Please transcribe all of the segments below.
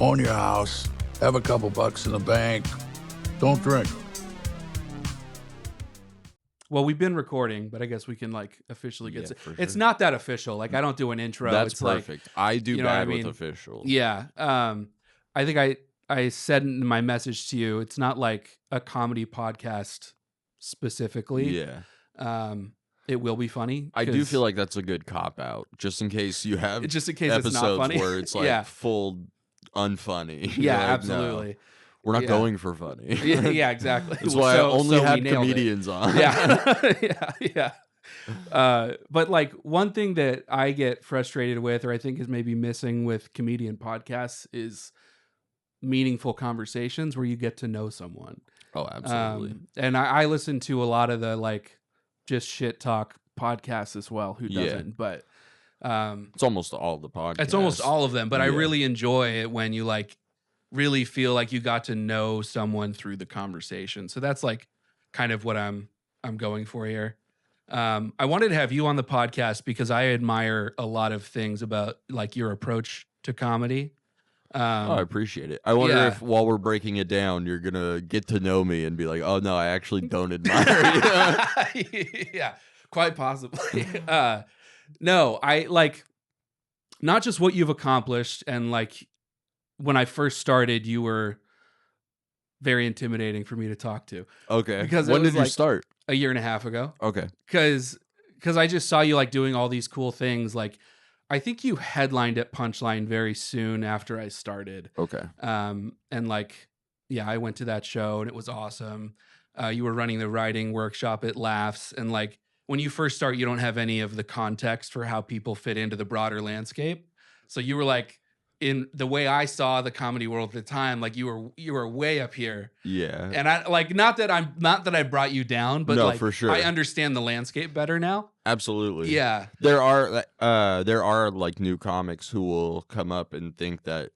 own your house, have a couple bucks in the bank, don't drink. Well, we've been recording, but I guess we can like officially get for It's sure. not that official. Like I don't do an intro. That's it's perfect. Like, I do you know what I bad with mean? official. Yeah. I think I said in my message to you, it's not like a comedy podcast specifically. Yeah. It will be funny. I do feel like that's a good cop out, just in case you have just in case episodes it's not funny. where it's like Yeah. full unfunny. Yeah, You're like, absolutely. No, we're not Yeah. going for funny. Yeah, exactly. That's why I only we had nailed it. comedians on. Yeah. But like one thing that I get frustrated with, or I think is maybe missing with comedian podcasts, is meaningful conversations where you get to know someone. Oh, absolutely. And I listen to a lot of the like just shit talk podcasts as well. Who doesn't? But it's almost all the podcasts. it's almost all of them. But I Yeah. really enjoy it when you like really feel like you got to know someone through the conversation. So that's like kind of what I'm going for here. I wanted to have you on the podcast because I admire a lot of things about like your approach to comedy. I appreciate it. I wonder if while we're breaking it down, you're gonna get to know me and be like, "Oh no, I actually don't admire you." Yeah, quite possibly. No, I like not just what you've accomplished, and like when I first started, you were very intimidating for me to talk to. Okay. Because it when was, did you like, start? A year and a half ago. Okay. Because I just saw you like doing all these cool things. Like I think you headlined at Punchline very soon after I started. Okay. And like, yeah, I went to that show and it was awesome. You were running the writing workshop at Laughs, and like when you first start, you don't have any of the context for how people fit into the broader landscape. So you were like, in the way I saw the comedy world at the time, like you were way up here. Yeah. And I like not that I brought you down, but No, like for sure. I understand the landscape better now. Absolutely. Yeah. There are like new comics who will come up and think that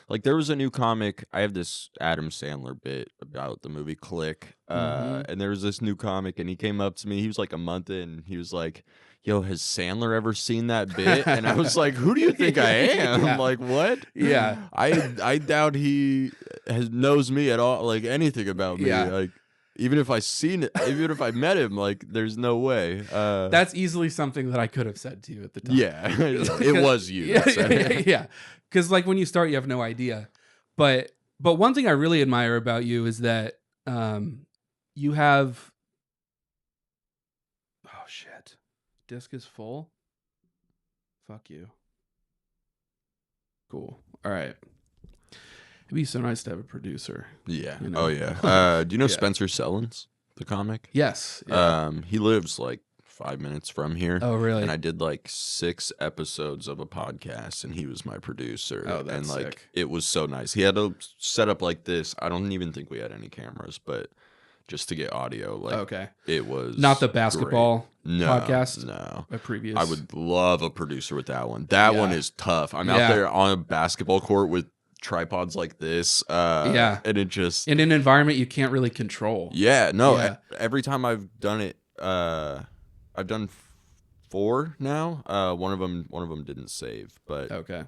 like there was a new comic. I have this Adam Sandler bit about the movie Click. And there was this new comic and he came up to me. He was like a month in. He was like, "Yo, has Sandler ever seen that bit?" And I was like, "Who do you think I am?" Yeah. Like, what? Yeah. I doubt he knows me at all, like anything about me. Yeah. Like even if I met him, like there's no way. That's easily something that I could have said to you at the time. Yeah, it was you. that said it. Yeah. Because like when you start, you have no idea. But one thing I really admire about you is that you have. Oh shit! Disc is full. Fuck you. Cool. All right. It'd be so nice to have a producer. Yeah. You know? Oh yeah. Do you know Yeah. Spencer Sellens, the comic? Yes. Yeah. He lives like 5 minutes from here. Oh really? And I did like 6 episodes of a podcast, and he was my producer. Oh, that's and like sick. it was so nice. He had a setup like this. I don't even think we had any cameras, but just to get audio, like Okay. it was Not the great. basketball No, podcast? No. A previous. I would love a producer with that one. That one Yeah. is tough. I'm Yeah. out there on a basketball court with tripods like this. Yeah. And it just in an environment you can't really control. yeah, no. Yeah. Every time I've done it, I've done 4 now. One of them didn't save, but Okay.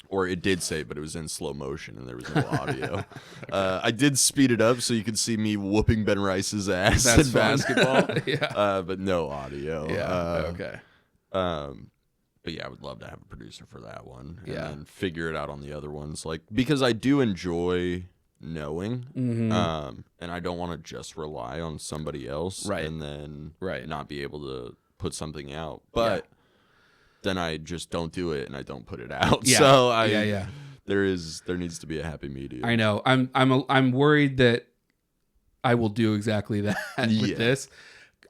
or it did save, but it was in slow motion and there was no audio. I did speed it up so you could see me whooping Ben Rice's ass That's in fun. basketball. Yeah. But no audio. Yeah. Okay. But yeah, I would love to have a producer for that one, and Yeah. then figure it out on the other ones, like because I do enjoy knowing, Mhm. and I don't want to just rely on somebody else, Right. and then Right. not be able to put something out, but then I just don't do it and I don't put it out. Yeah. So Yeah. there needs to be a happy medium. I know. I'm worried that I will do exactly that with Yeah. this.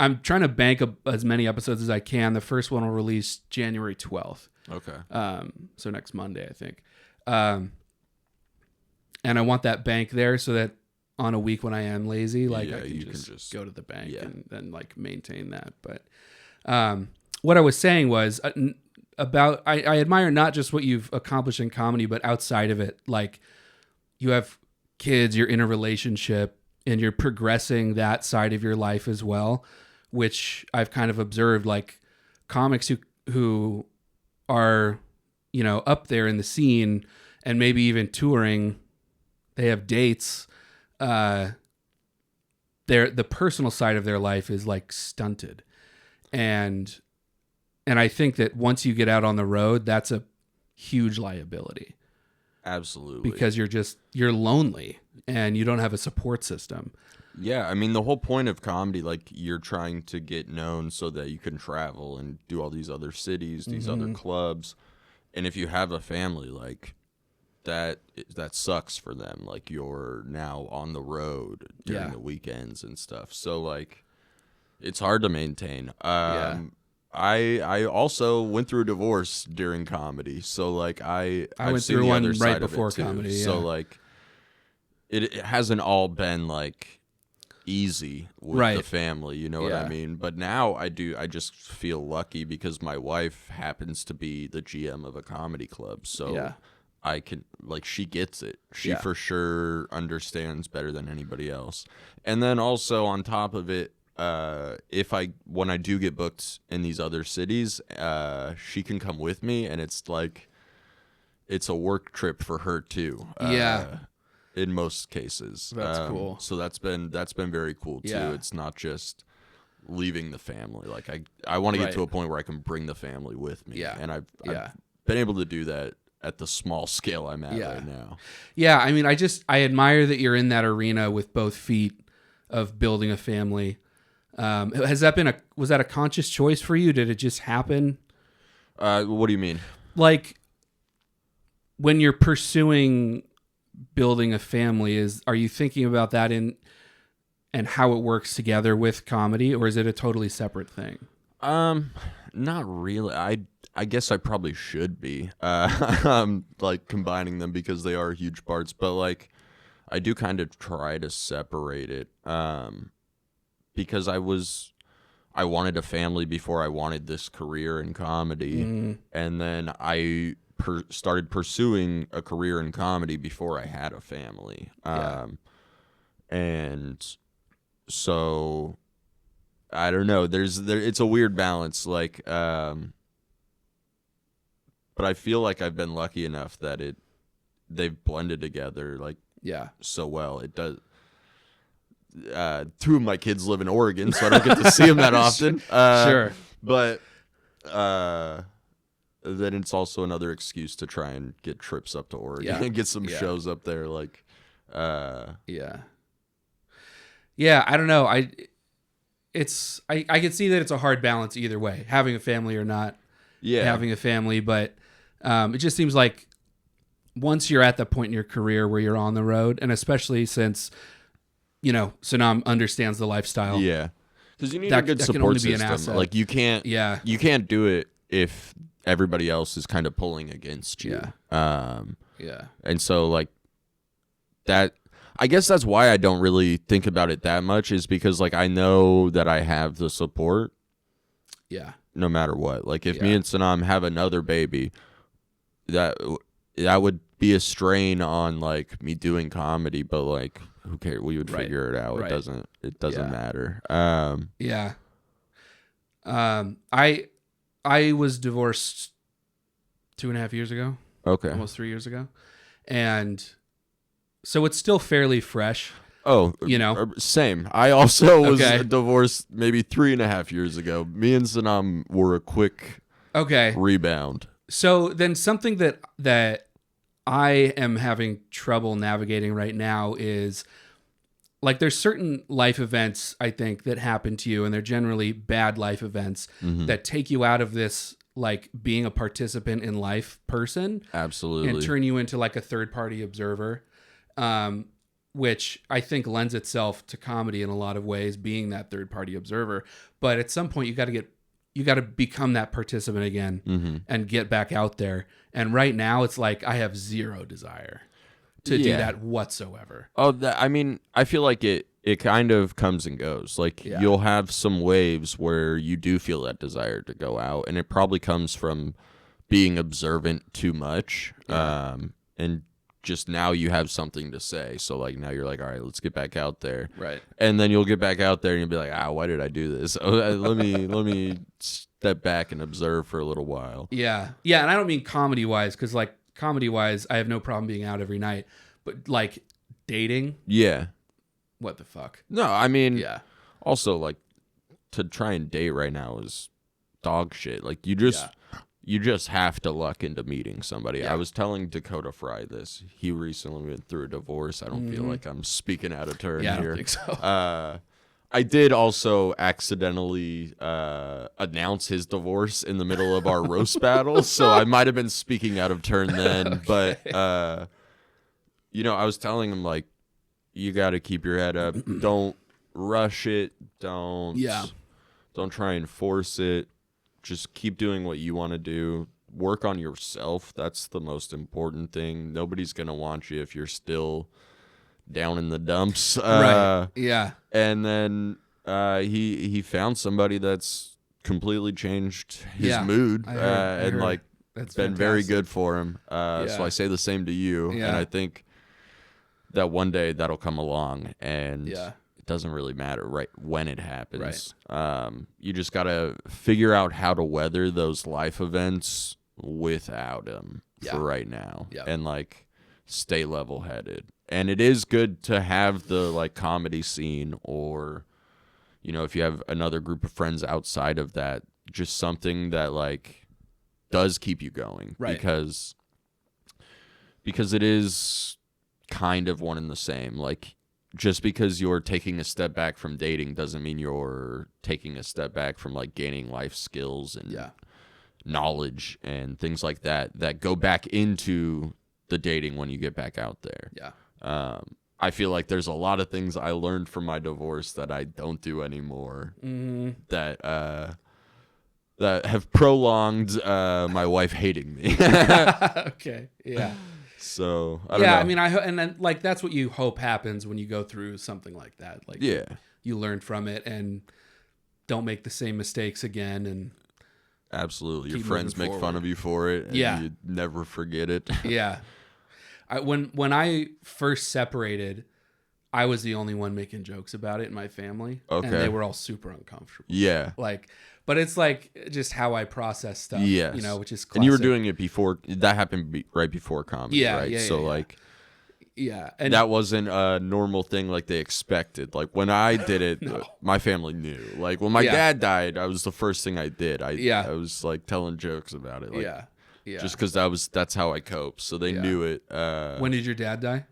I'm trying to bank as many episodes as I can. The first one will release January 12th. Okay. So next Monday, I think. And I want that bank there so that on a week when I am lazy, like I you can just go to the bank yeah. and then like maintain that. But what I was saying was about I admire not just what you've accomplished in comedy, but outside of it. Like you have kids, you're in a relationship, and you're progressing that side of your life as well, which I've kind of observed. Like comics who are, you know, up there in the scene and maybe even touring, they have dates. The personal side of their life is like stunted. And I think that once you get out on the road, that's a huge liability. Absolutely. Because you're lonely and you don't have a support system. Yeah, I mean, the whole point of comedy, like, you're trying to get known so that you can travel and do all these other cities, these other clubs. And if you have a family, like, that sucks for them. Like, you're now on the road during the weekends and stuff. So, like, it's hard to maintain. I also went through a divorce during comedy. So, like, I've went seen through the one other right side before of it, too. comedy, So, like, it hasn't all been, like, easy with the family, you know what I mean? But now I just feel lucky because my wife happens to be the GM of a comedy club, so I can, like, she gets it. She for sure understands better than anybody else. And then also on top of it, when I do get booked in these other cities, she can come with me, and it's like it's a work trip for her too. In most cases. That's cool. So that's been very cool too. Yeah. It's not just leaving the family. Like, I want to get to a point where I can bring the family with me. And I've been able to do that at the small scale I'm at right now. Yeah, I mean, I admire that you're in that arena with both feet of building a family. Was that a conscious choice for you? Did it just happen? What do you mean? Like, when you're pursuing building a family, are you thinking about that and how it works together with comedy, or is it a totally separate thing? Not really. I guess I probably should be like combining them because they are huge parts, but like I do kind of try to separate it because I wanted a family before I wanted this career in comedy, and then I started pursuing a career in comedy before I had a family. And so I don't know, it's a weird balance, like, but I feel like I've been lucky enough that they've blended together like so well. It does. Two of my kids live in Oregon, so I don't get to see them that often. Sure. But then it's also another excuse to try and get trips up to Oregon and get some shows up there. Like, I don't know. I can see that it's a hard balance either way, having a family or not having a family. But it just seems like once you're at that point in your career where you're on the road, and especially since, Sanam understands the lifestyle. Yeah. Because you need a good support system. Like, you can't do it if everybody else is kind of pulling against you. And so, like, that, I guess that's why I don't really think about it that much, is because, like, I know that I have the support. No matter what. Like, if me and Sanam have another baby, that would be a strain on, like, me doing comedy, but, like, who cares? We would figure it out. It doesn't matter. I was divorced 2.5 years ago. Okay. Almost 3 years ago. And so it's still fairly fresh. Oh, same. I also was divorced maybe 3.5 years ago. Me and Sanam were a quick rebound. So then something that I am having trouble navigating right now is, like, there's certain life events, I think, that happen to you, and they're generally bad life events that take you out of this, like, being a participant in life person. Absolutely. And turn you into, like, a third-party observer, which I think lends itself to comedy in a lot of ways, being that third-party observer. But at some point, you got to become that participant again and get back out there. And right now, it's like I have zero desire to do that whatsoever. Oh, I mean, I feel like it kind of comes and goes. Like, you'll have some waves where you do feel that desire to go out, and it probably comes from being observant too much. And just now you have something to say. So, like, now you're like, all right, let's get back out there. Right. And then you'll get back out there and you'll be like, why did I do this? Let me step back and observe for a little while. Yeah. Yeah. And I don't mean comedy wise, because, like, comedy wise, I have no problem being out every night. But like dating, Yeah. what the fuck? No, I mean, Yeah. also like to try and date right now is dog shit. Like you just have to luck into meeting somebody. Yeah. I was telling Dakota Fry this. He recently went through a divorce. I don't feel like I'm speaking out of turn Yeah, I here. don't think so. I did also accidentally announce his divorce in the middle of our roast battle, so I might have been speaking out of turn then. But you know, I was telling him like, you got to keep your head up. Don't rush it. Don't try and force it. Just keep doing what you want to do. Work on yourself. That's the most important thing. Nobody's gonna want you if you're still down in the dumps. Right. Yeah. And then he found somebody that's completely changed his mood and like That's been very fantastic. good for him. So I say the same to you. Yeah. And I think that one day that'll come along, and Yeah. it doesn't really matter right when it happens. You just got to figure out how to weather those life events without him for right now. Yeah. And like stay level headed. And it is good to have the like comedy scene, or you know, if you have another group of friends outside of that, just something that like does keep you going. Right. Because it is kind of one and the same. Like just because you're taking a step back from dating doesn't mean you're taking a step back from like gaining life skills and knowledge and things like that go back into the dating when you get back out there. Yeah. I feel like there's a lot of things I learned from my divorce that I don't do anymore that have prolonged my wife hating me. Okay. Yeah. So I don't know. I mean, and then like that's what you hope happens when you go through something like that. Like, you learn from it and don't make the same mistakes again. And absolutely, your keep friends moving make fun forward. of you for it. And you never forget it. Yeah. When I first separated, I was the only one making jokes about it in my family. Okay. And they were all super uncomfortable. Yeah. Like, but it's like just how I process stuff. Yes. You know, which is classic. And you were doing it before that happened right before comedy, right? Yeah. So Yeah. like Yeah. And that wasn't a normal thing like they expected. Like when I did it, my family knew. Like when my dad died, I was the first thing I did. I was like telling jokes about it. Like, yeah. Just because that's how I cope. So they knew it. When did your dad die?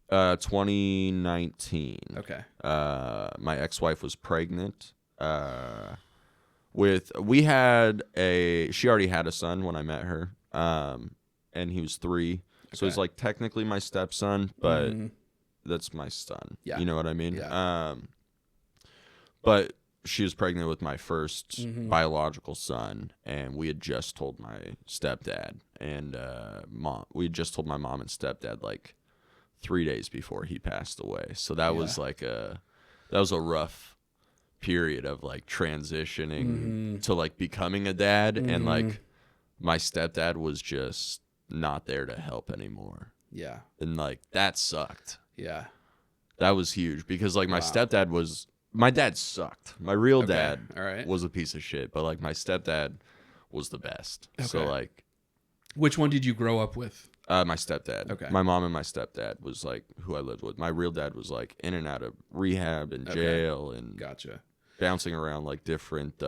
2019. Okay. My ex-wife was pregnant. She already had a son when I met her. And he was 3. So he's like technically my stepson, but that's my son. Yeah. You know what I mean? Yeah. But she was pregnant with my first biological son, and we had just told my stepdad and mom. We had just told my mom and stepdad like 3 days before he passed away. So that was like a rough period of like transitioning to like becoming a dad, and like my stepdad was just not there to help anymore. Yeah. And like that sucked. Yeah. That was huge because like my dad sucked. My real dad All right. was a piece of shit, but like my stepdad was the best. So like, which one did you grow up with? my stepdad. Okay. My mom and my stepdad was like who I lived with. My real dad was like in and out of rehab and jail and Gotcha. bouncing around like different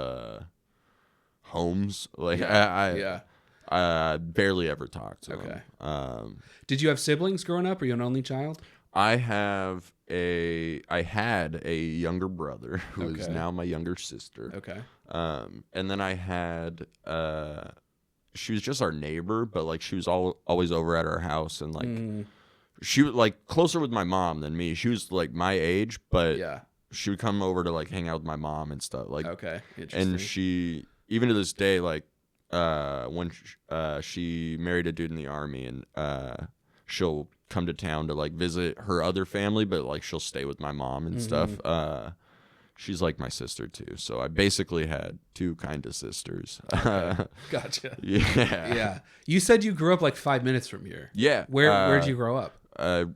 homes. Like I barely ever talked to him. Did you have siblings growing up? Are you an only child? I had a younger brother who is now my younger sister. Okay. And then I had she was just our neighbor, but like she was always over at our house, and like she was like closer with my mom than me. She was like my age, but she would come over to like hang out with my mom and stuff. Like interesting. And she even to this day like when she married a dude in the army, and she'll come to town to like visit her other family, but like she'll stay with my mom and stuff. She's like my sister too, so I basically had 2 kind of sisters. Okay. Gotcha. Yeah. You said you grew up like 5 minutes from here. Yeah. Where'd you grow up?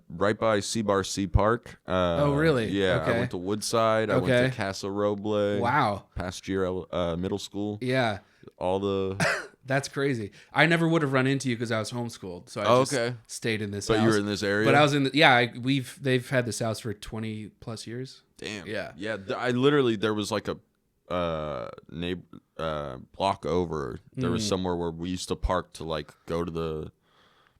Right by Sea Park. Oh, really? Yeah. Okay. I went to Woodside. I went to Casa Roble. Wow. Pasteur Middle School. Yeah. all the. That's crazy. I never would have run into you because I was homeschooled, so I just stayed in this house. But you were in this area? But I was in they've had this house for 20 plus years. Damn. Yeah. Yeah. There was like a block over. There was somewhere where we used to park to like go to the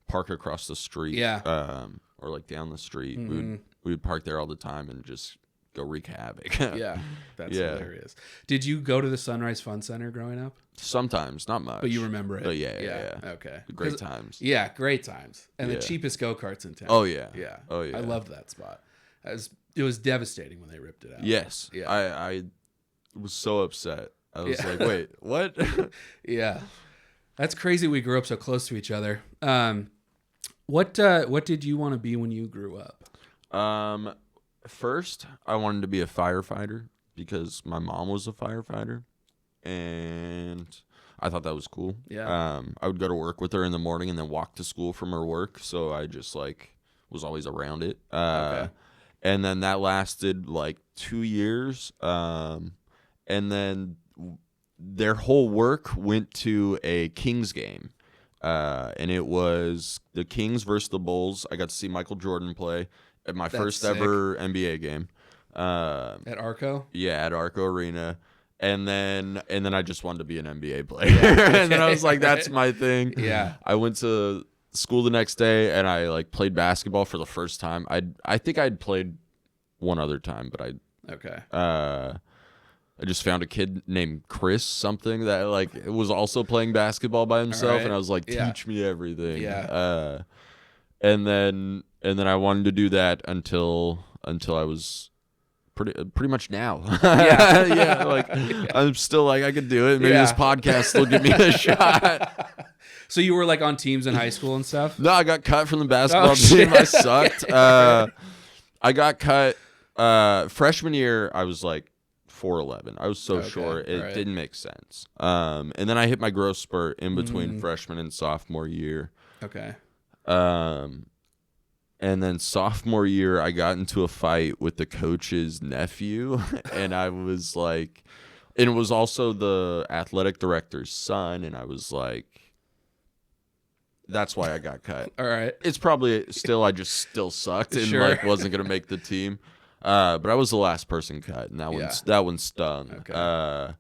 park across the street. Yeah. Or like down the street. We would park there all the time and just go wreak havoc. Yeah. That's hilarious. Did you go to the Sunrise Fun Center growing up? Sometimes, not much. But you remember it? But yeah. Okay. Great times. Yeah, great times. And the cheapest go-karts in town. Oh, yeah. Yeah. Oh, yeah. I loved that spot. It was devastating when they ripped it out. Yes. Yeah. I was so upset. I was like, wait, what? Yeah. That's crazy we grew up so close to each other. What did you want to be when you grew up? First, I wanted to be a firefighter because my mom was a firefighter, and I thought that was cool. Yeah. I would go to work with her in the morning and then walk to school from her work, so I just like was always around it. Okay. And then that lasted like 2 years, and then their whole work went to a Kings game. And it was the Kings versus the Bulls. I got to see Michael Jordan play at my first ever NBA game. At Arco? Yeah, at Arco Arena. And then I just wanted to be an NBA player. And then I was like, that's my thing. Yeah. I went to school the next day and I like played basketball for the first time. I think I'd played one other time, but I just found a kid named Chris something that like was also playing basketball by himself, and I was like, teach me everything. Yeah. And then I wanted to do that until I was pretty much now. Yeah. Yeah. Like I'm still like I could do it. Maybe this podcast will give me a shot. So you were like on teams in high school and stuff? No, I got cut from the basketball team. I sucked. I got cut freshman year. I was like 4'11". I was so short. It didn't make sense. And then I hit my growth spurt in between freshman and sophomore year. Okay. And then sophomore year, I got into a fight with the coach's nephew, and I was like, and it was also the athletic director's son, and I was like, that's why I got cut. All right. It's probably I just still sucked and like wasn't gonna make the team. But I was the last person cut, and that one stung. Okay.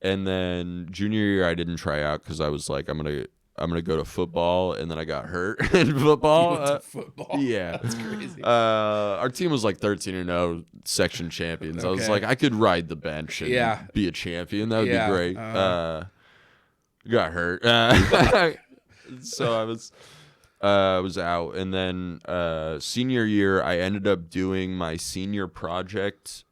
And then junior year, I didn't try out because I was like, I'm gonna go to football, and then I got hurt in football. You went to football. Yeah, that's crazy. Our team was like 13-0 section champions. I was like, I could ride the bench and be a champion. That would be great. Got hurt, so I was out, and then senior year, I ended up doing my senior project,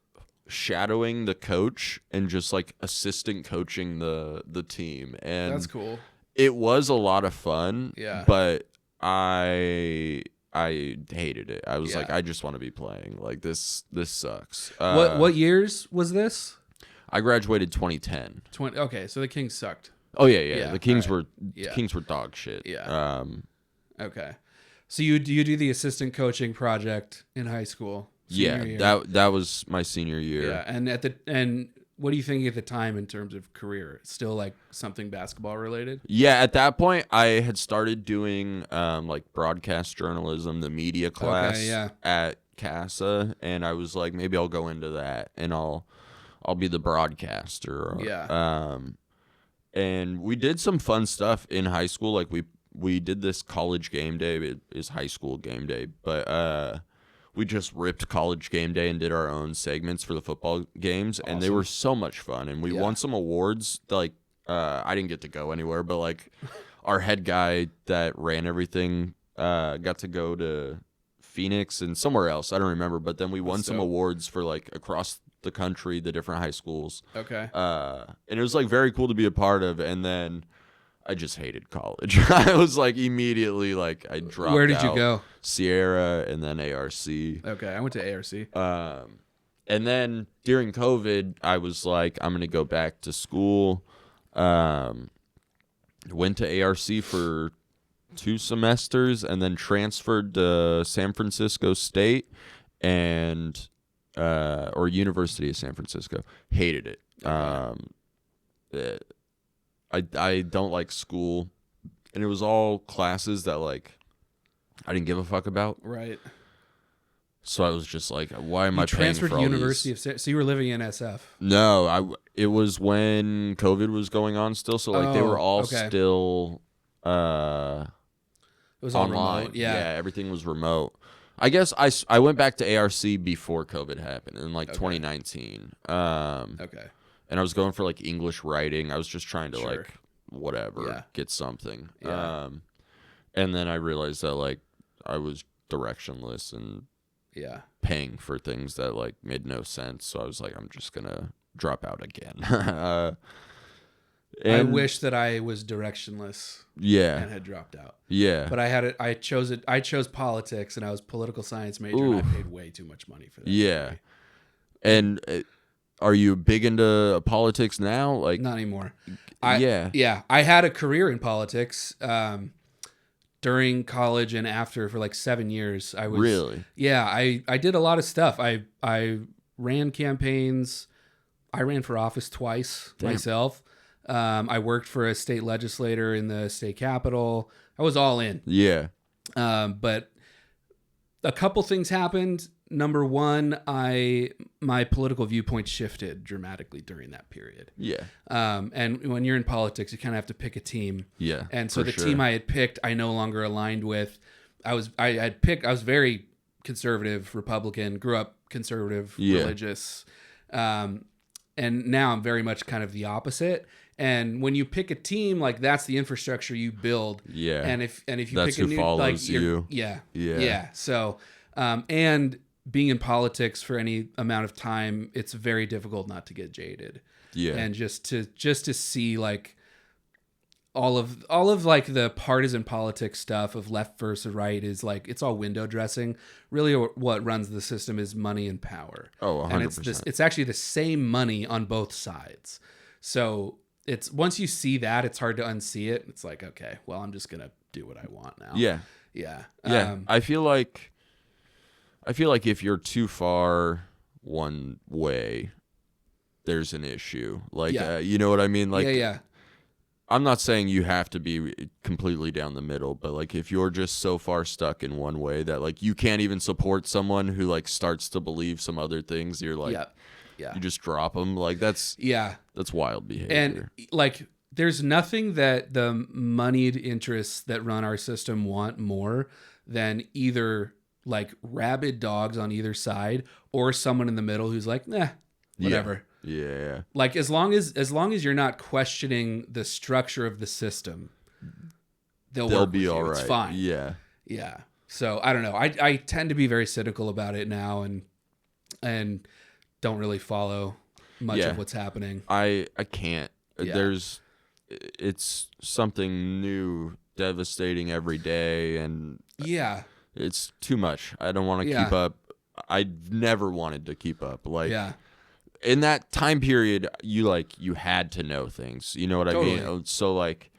shadowing the coach and just like assistant coaching the team, and that's cool. It was a lot of fun. Yeah, but I hated it. I was like, I just want to be playing. Like this sucks. What years was this? I graduated 2010. Okay, so the Kings sucked. Oh yeah. The Kings were dog shit. Yeah. Okay. So you do the assistant coaching project in high school? Yeah, that was my senior year. Yeah, and what do you think at the time in terms of career? Still like something basketball related? Yeah, at that point I had started doing like broadcast journalism, the media class at CASA, and I was like, maybe I'll go into that and I'll be the broadcaster. Yeah. And we did some fun stuff in high school. Like we did this college game day. It is high school game day, but we just ripped college game day and did our own segments for the football games, and they were so much fun. And we won some awards. Like I didn't get to go anywhere, but like our head guy that ran everything got to go to Phoenix and somewhere else. I don't remember, but then we won some awards for like across the country, the different high schools. Okay. And it was like very cool to be a part of. And then I just hated college. I was like immediately like I dropped. Where did you go? Sierra and then ARC. Okay, I went to ARC. And then during COVID, I was like, I'm gonna go back to school. Went to ARC for 2 semesters and then transferred to San Francisco State and or University of San Francisco. Hated it. Okay. I don't like school, and it was all classes that like I didn't give a fuck about. Right. So I was just like, why am I paying transferred for to all University these? of so you were living in SF. No, it was when COVID was going on still, so like they were all okay. still It was all online. remote. Yeah. Everything was remote. I guess I went back to ARC before COVID happened in like 2019. Okay. And I was going for like English writing. I was just trying to like whatever, get something. Yeah. And then I realized that like I was directionless and paying for things that like made no sense. So I was like, I'm just gonna drop out again. I wish that I was directionless. And had dropped out. Yeah. But I chose politics, and I was political science major, and I paid way too much money for that. Yeah. And are you big into politics now? Like not anymore. Yeah. I had a career in politics during college and after for like 7 years. I was really. Yeah. I did a lot of stuff. I ran campaigns. I ran for office twice myself. I worked for a state legislator in the state capitol. I was all in. Yeah. But a couple things happened. Number one, my political viewpoint shifted dramatically during that period. Yeah. And when you're in politics, you kind of have to pick a team. Yeah. And so the team I had picked, I no longer aligned with. I was very conservative Republican, grew up conservative, religious. And now I'm very much kind of the opposite. And when you pick a team, like that's the infrastructure you build. Yeah. And if you that's pick a who new follows you. Yeah. So and being in politics for any amount of time, it's very difficult not to get jaded. Yeah. And just to see like all of like the partisan politics stuff of left versus right is like it's all window dressing. Really, what runs the system is money and power. Oh, 100%. And it's actually the same money on both sides. So it's once you see that, it's hard to unsee it. It's like, okay, well, I'm just gonna do what I want now. Yeah. Yeah. I feel like if you're too far one way, there's an issue. Like, you know what I mean? Like, yeah. I'm not saying you have to be completely down the middle, but like if you're just so far stuck in one way that like you can't even support someone who like starts to believe some other things, you're like, you just drop them. Like that's wild behavior. And like there's nothing that the moneyed interests that run our system want more than either like rabid dogs on either side or someone in the middle who's like, nah, whatever. Yeah. Like as long as you're not questioning the structure of the system, they'll be all right. It's fine. Yeah. So I don't know. I tend to be very cynical about it now and don't really follow much of what's happening. I can't. It's something new, devastating every day, and it's too much. I don't want to keep up. I never wanted to keep up. Like in that time period, you had to know things. You know what I mean? So like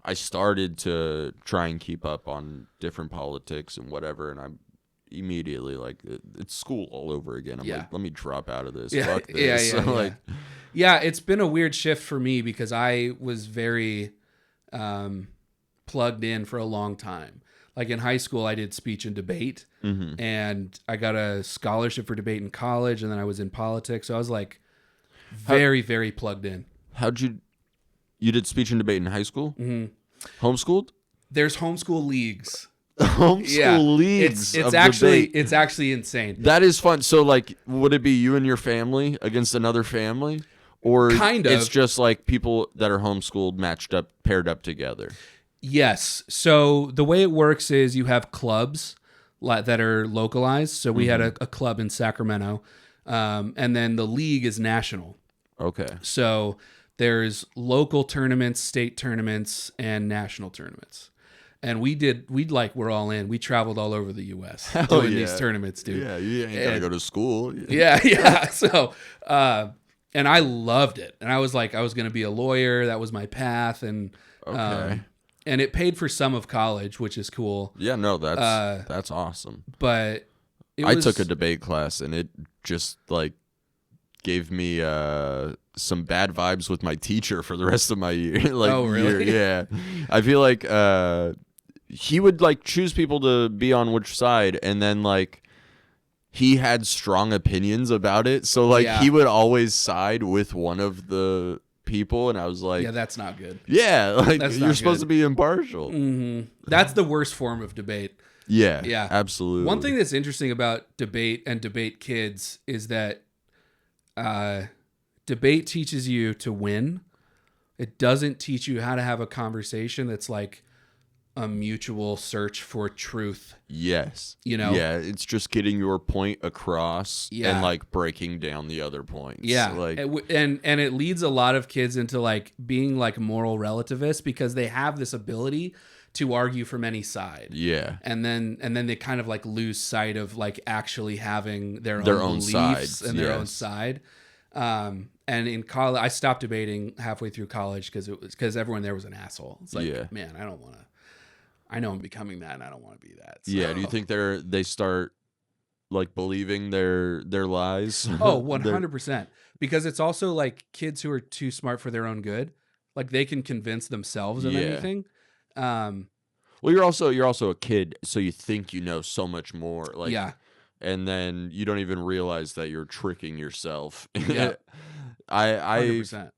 I started to try and keep up on different politics and whatever, and I'm immediately like it's school all over again. I'm like, let me drop out of this. Fuck this. It's been a weird shift for me because I was very plugged in for a long time. Like in high school, I did speech and debate, and I got a scholarship for debate in college, and then I was in politics. So I was like very, very plugged in. How'd you did speech and debate in high school? Mm-hmm. Homeschooled? There's homeschool leagues. Leagues. It's actually insane. That is fun. So like, would it be you and your family against another family? Or kind of. It's just like people that are homeschooled paired up together? Yes. So the way it works is you have clubs that are localized. So we had a club in Sacramento, and then the league is national. Okay. So there's local tournaments, state tournaments, and national tournaments. And we're all in. We traveled all over the U.S. doing these tournaments, dude. Yeah, you ain't gotta go to school. Yeah. So, and I loved it. And I was like, I was going to be a lawyer. That was my path. And and it paid for some of college, which is cool. Yeah, no, that's awesome. But I took a debate class, and it just like gave me some bad vibes with my teacher for the rest of my year. Oh, really? Yeah. I feel like he would like choose people to be on which side, and then like he had strong opinions about it. So like Yeah. he would always side with one of the people, and I was like, Yeah, that's not good. yeah, like That's you're not supposed good. to be impartial. That's the worst form of debate. Yeah. Yeah. Absolutely. One thing that's interesting about debate and debate kids is that debate teaches you to win. It doesn't teach you how to have a conversation that's like a mutual search for truth. Yes. You know? Yeah, it's just getting your point across and like breaking down the other points. Yeah. Like And it leads a lot of kids into like being like moral relativists because they have this ability to argue from any side. yeah. And then they kind of like lose sight of like actually having their own beliefs sides, and their own yes. side. And in college, I stopped debating halfway through college because everyone there was an asshole. It's like, Yeah. man, I don't want to. I know I'm becoming that, and I don't want to be that. So. Yeah, do you think they start like believing their lies? Oh, 100%. Because it's also like kids who are too smart for their own good. Like they can convince themselves of Yeah. anything. Well, you're also a kid, so you think you know so much more. Like, yeah. and then you don't even realize that you're tricking yourself. Yeah. I 100%.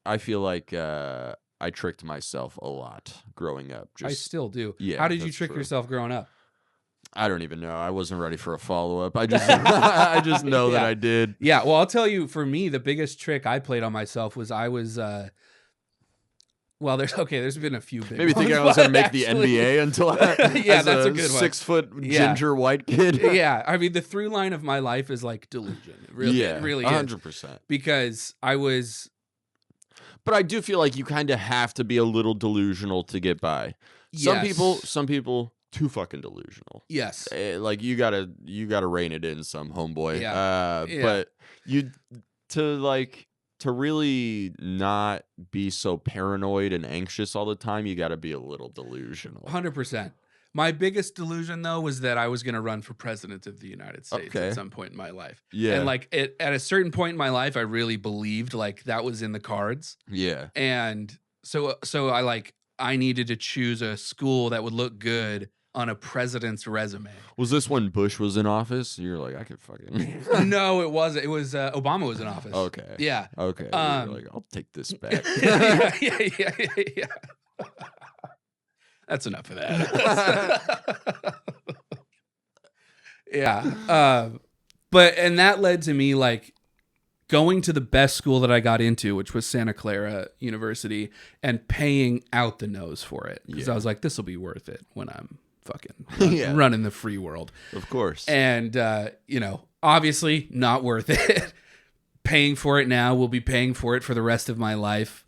I feel like I tricked myself a lot growing up. I still do. Yeah, How did you that's trick true. yourself growing up? I don't even know. I wasn't ready for a follow-up. I just I just know that Yeah. I did. Yeah, well, I'll tell you, for me, the biggest trick I played on myself was well, there's been a few big Maybe thinking I ones, was going to but make the actually- NBA until Yeah, as that's a good one. 6-foot Yeah. ginger white kid. Yeah, I mean, the through line of my life is like delusion. It really, yeah, it really is. 100%. Because I was, But I do feel like you kind of have to be a little delusional to get by. Some people too fucking delusional. yes. Like you gotta rein it in, some homeboy. Yeah. But to really not be so paranoid and anxious all the time, you gotta be a little delusional. 100%. My biggest delusion, though, was that I was going to run for president of the United States Okay. at some point in my life. Yeah. And like at a certain point in my life, I really believed like that was in the cards. Yeah. And so I needed to choose a school that would look good on a president's resume. Was this when Bush was in office? You're like, I could fucking. No, it wasn't. It was Obama was in office. Okay. Yeah. Okay. Um, You're like, I'll take this back. yeah. That's enough of that. Yeah. And that led to me like going to the best school that I got into, which was Santa Clara University, and paying out the nose for it. Because I was like, this will be worth it when I'm fucking running the free world. Of course. And, obviously not worth it. Paying for it now, will be paying for it for the rest of my life.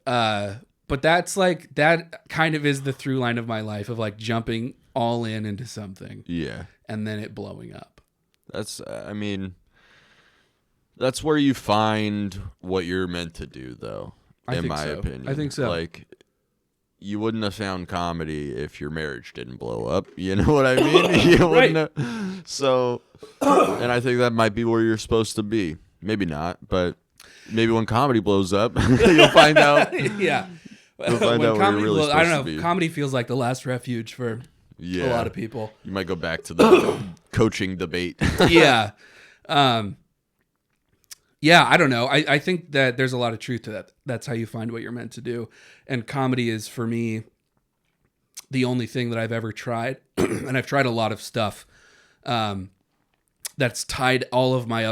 But that kind of is the through line of my life of like jumping all in into something. Yeah. And then it blowing up. That's where you find what you're meant to do, though, in my opinion. I think so. Like, you wouldn't have found comedy if your marriage didn't blow up. You know what I mean? You wouldn't have. So, and I think that might be where you're supposed to be. Maybe not, but maybe when comedy blows up, you'll find out. Yeah. You'll find out where you're really supposed I to don't be. know. Comedy feels like the last refuge for a lot of people. You might go back to the coaching debate. Yeah. Yeah, I don't know. I think that there's a lot of truth to that. That's how you find what you're meant to do. And comedy is, for me, the only thing that I've ever tried. And I've tried a lot of stuff that's tied all of my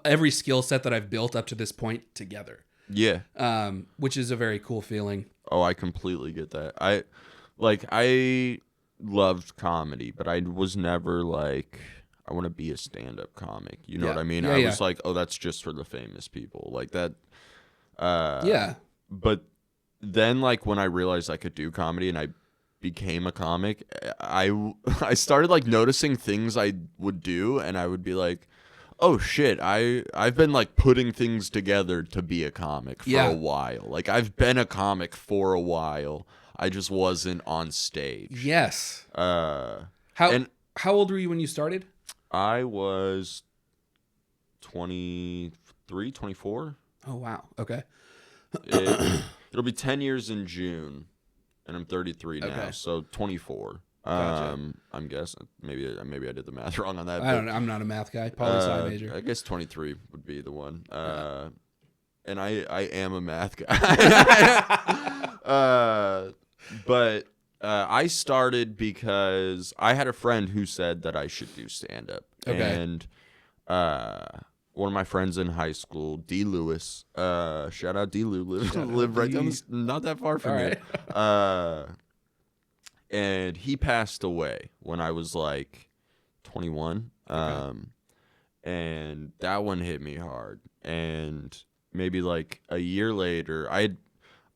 every skill set that I've built up to this point together. Yeah. Which is a very cool feeling. Oh, I completely get that. I loved comedy, but I was never like, I want to be a stand-up comic. You know what I mean? Yeah, I was like, oh, that's just for the famous people. Like that. Yeah. But then, like, when I realized I could do comedy and I became a comic, I started like noticing things I would do, and I would be like, oh shit, I've been like putting things together to be a comic for a while. Like, I've been a comic for a while. I just wasn't on stage. Yes. How old were you when you started? I was 23. 24. Oh wow. Okay. It'll be 10 years in June, and I'm 33 now, Okay. so 24. Gotcha. I'm guessing maybe I did the math wrong on that. I don't know. I'm not a math guy. Poli-sci major. I guess 23 would be the one. Yeah. And I am a math guy. But I started because I had a friend who said that I should do stand-up. Okay. And one of my friends in high school, D. Lewis, shout out D. Lou, live right down not that far from me. Right. And he passed away when I was like 21. Okay. And that one hit me hard. And maybe like a year later,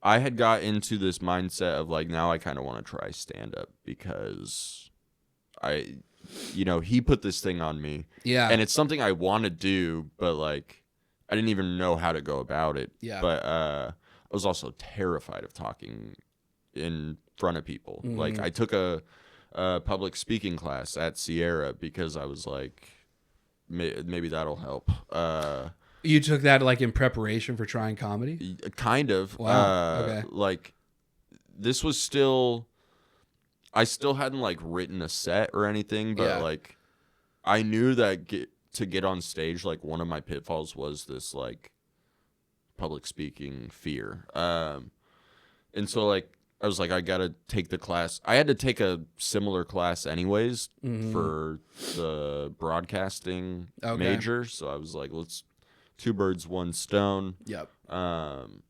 I had got into this mindset of like, now I kind of want to try stand up because he put this thing on me. Yeah. And it's something I want to do, but like I didn't even know how to go about it. Yeah. But I was also terrified of talking in front of people. Mm-hmm. Like I took a public speaking class at Sierra because I was like, maybe that'll help. You took that like in preparation for trying comedy? Kind of. Wow. Okay. Like this was still, I still hadn't like written a set or anything, but like I knew that to get on stage, like one of my pitfalls was this like public speaking fear. And so like I was like, I gotta take the class. I had to take a similar class anyways for the broadcasting major. So I was like, let's 2 birds, 1 stone. Yep. And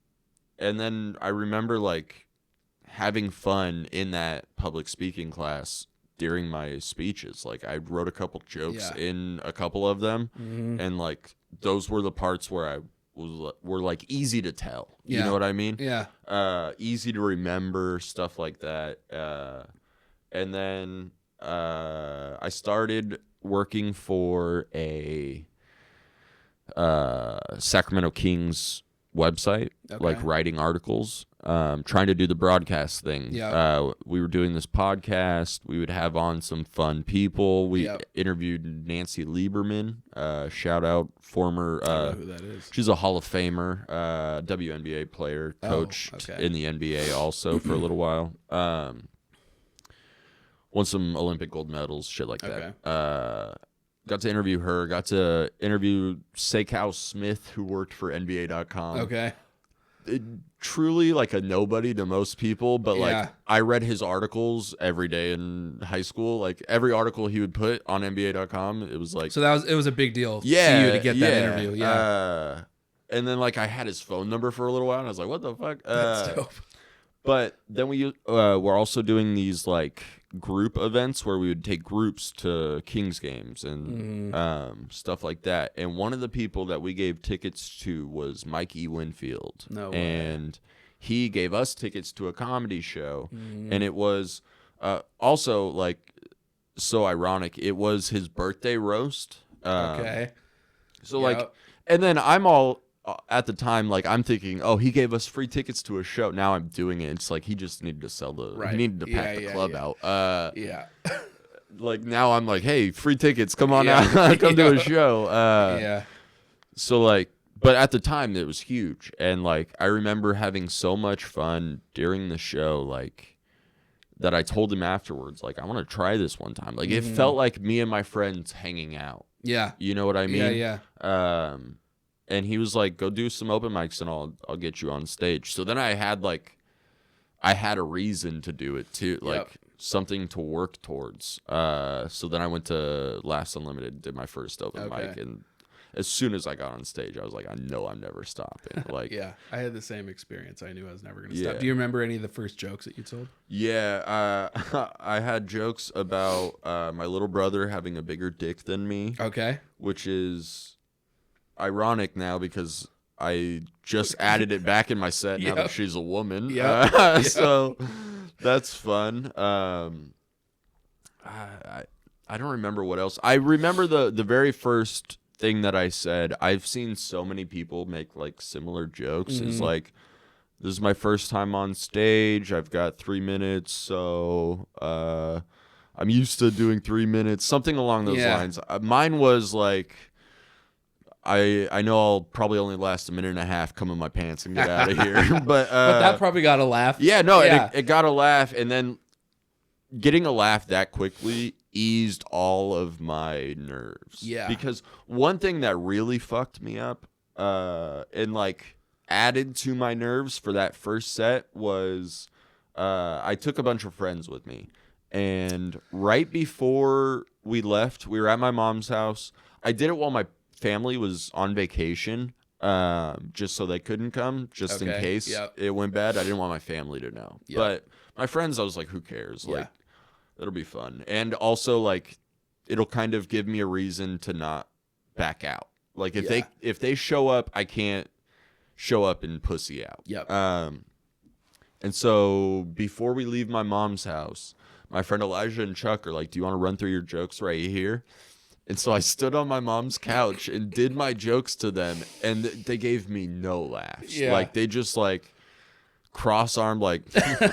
then I remember like having fun in that public speaking class during my speeches. Like I wrote a couple jokes in a couple of them, and like those were the parts where I were like easy to tell. You know what I mean? Yeah. Easy to remember, stuff like that. And then I started working for a Sacramento Kings website, like writing articles, trying to do the broadcast thing. We were doing this podcast. We would have on some fun people. We interviewed Nancy Lieberman, shout out, former I don't know who that is. She's a Hall of Famer, WNBA player, coached in the NBA also for a little while. Won some Olympic gold medals, shit like that. Got to interview her. Got to interview Seacow Smith, who worked for NBA.com. Okay. Truly like a nobody to most people, but like I read his articles every day in high school. Like every article he would put on NBA.com, it was like, so it was a big deal to you to get that interview. Yeah. And then like I had his phone number for a little while, and I was like, what the fuck? That's dope. But then we're also doing these like group events where we would take groups to Kings games and stuff like that. And one of the people that we gave tickets to was Mike E. Winfield. No way. And he gave us tickets to a comedy show. And it was also like so ironic. It was his birthday roast. So like, and then I'm all at the time, like I'm thinking, oh, he gave us free tickets to a show. Now I'm doing it. It's like he just needed to sell he needed to pack the club out. Like now I'm like, hey, free tickets, come on out, come to a show. So like, but at the time it was huge, and like I remember having so much fun during the show, like that I told him afterwards, like I want to try this one time. Like it felt like me and my friends hanging out. Yeah, you know what I mean? And he was like, go do some open mics and I'll get you on stage. So then I had a reason to do it too, like something to work towards. So then I went to Laughs Unlimited, did my first open mic, and as soon as I got on stage, I was like, I know I'm never stopping. Like, I had the same experience. I knew I was never going to stop. Do you remember any of the first jokes that you told? Yeah, I had jokes about my little brother having a bigger dick than me. Okay. Which is ironic now because I just added it back in my set now that she's a woman. So that's fun. I don't remember what else. I remember the very first thing that I said. I've seen so many people make like similar jokes. It's like, this is my first time on stage. I've got 3 minutes, so I'm used to doing 3 minutes. Something along those lines. Mine was like, I know I'll probably only last a minute and a half, come in my pants and get out of here. But that probably got a laugh. Yeah, no, yeah. It got a laugh, and then getting a laugh that quickly eased all of my nerves. Yeah. Because one thing that really fucked me up, and like added to my nerves for that first set was I took a bunch of friends with me. And right before we left, we were at my mom's house. I did it while my family was on vacation, just so they couldn't come, just in case it went bad. I didn't want my family to know. Yep. But my friends, I was like, who cares? Like, it'll be fun. And also, like, it'll kind of give me a reason to not back out. Like, if they show up, I can't show up and pussy out. Yep. And so before we leave my mom's house, my friend Elijah and Chuck are like, do you want to run through your jokes right here? And so I stood on my mom's couch and did my jokes to them, and they gave me no laughs. Yeah. Like, they just, like, cross-armed, like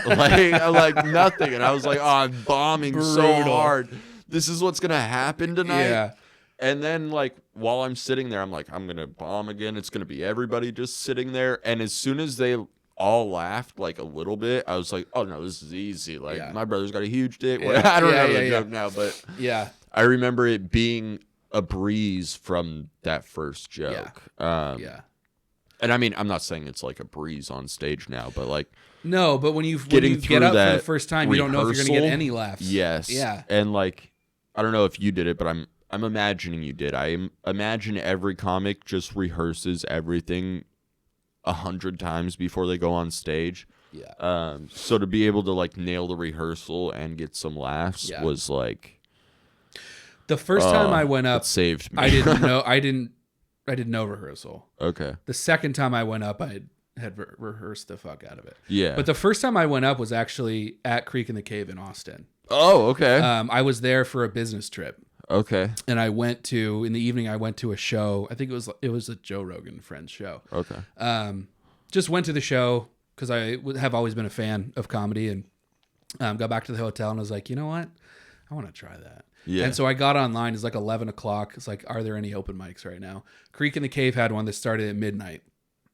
like nothing. And I was like, oh, I'm bombing so hard. This is what's going to happen tonight? Yeah. And then, like, while I'm sitting there, I'm like, I'm going to bomb again. It's going to be everybody just sitting there. And as soon as they all laughed, like, a little bit, I was like, oh, no, this is easy. Like, my brother's got a huge dick. I don't know the joke now, but I remember it being a breeze from that first joke. And I mean, I'm not saying it's like a breeze on stage now, but like, no, but when you get up for the first time, you don't know if you're going to get any laughs. Yes. Yeah. And like, I don't know if you did it, but I'm imagining you did. I imagine every comic just rehearses everything 100 times before they go on stage. Yeah. So to be able to like nail the rehearsal and get some laughs was like, the first time I went up, it saved me. I did no rehearsal. Okay. The second time I went up, I had rehearsed the fuck out of it. Yeah. But the first time I went up was actually at Creek in the Cave in Austin. Oh, okay. I was there for a business trip. Okay. And in the evening, I went to a show. I think it was a Joe Rogan Friends show. Okay. Just went to the show because I have always been a fan of comedy, and got back to the hotel and was like, you know what? I want to try that. Yeah. And so I got online. It's like 11 o'clock. It's like, are there any open mics right now? Creek in the Cave had one that started at midnight.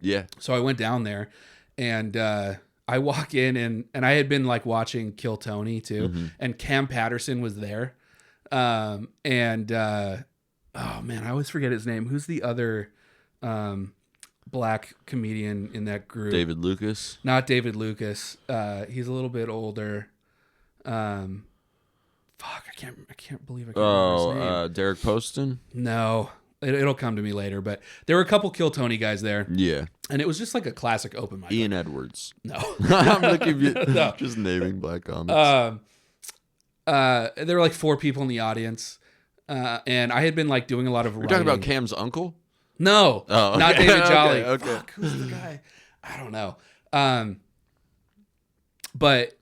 Yeah. So I went down there, and I walk in, and I had been like watching Kill Tony too, and Cam Patterson was there. Oh man, I always forget his name. Who's the other black comedian in that group? David Lucas? Not David Lucas. He's a little bit older. Fuck, I can't believe I can't remember his name. Derek Poston? No. It'll come to me later, but there were a couple Kill Tony guys there. Yeah. And it was just like a classic open mic. Ian Edwards. No. I'm looking at you, just naming black comics. There were like 4 people in the audience. And I had been like doing a lot of writing. You're talking about Cam's uncle? No. Oh, okay. Not David Jolly. Okay. Fuck, who's the guy? I don't know. But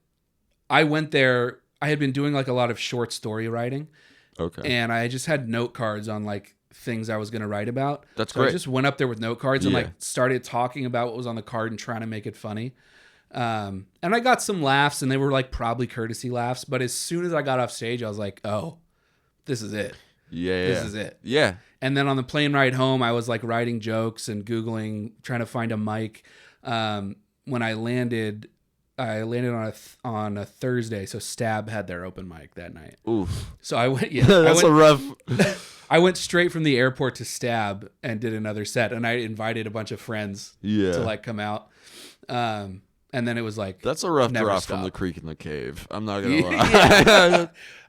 I went there. I had been doing like a lot of short story writing. Okay. And I just had note cards on like things I was going to write about. That's so great. I just went up there with note cards and like started talking about what was on the card and trying to make it funny. And I got some laughs, and they were like probably courtesy laughs. But as soon as I got off stage, I was like, oh, this is it. Yeah. This is it. Yeah. And then on the plane ride home, I was like writing jokes and Googling, trying to find a mic. When I landed on a Thursday, so Stab had their open mic that night. Oof. So I went. Yeah, that's a rough. I went straight from the airport to Stab and did another set, and I invited a bunch of friends to like come out. And then it was like, that's a rough drop stop. From the Creek in the Cave. I'm not gonna lie. Yeah.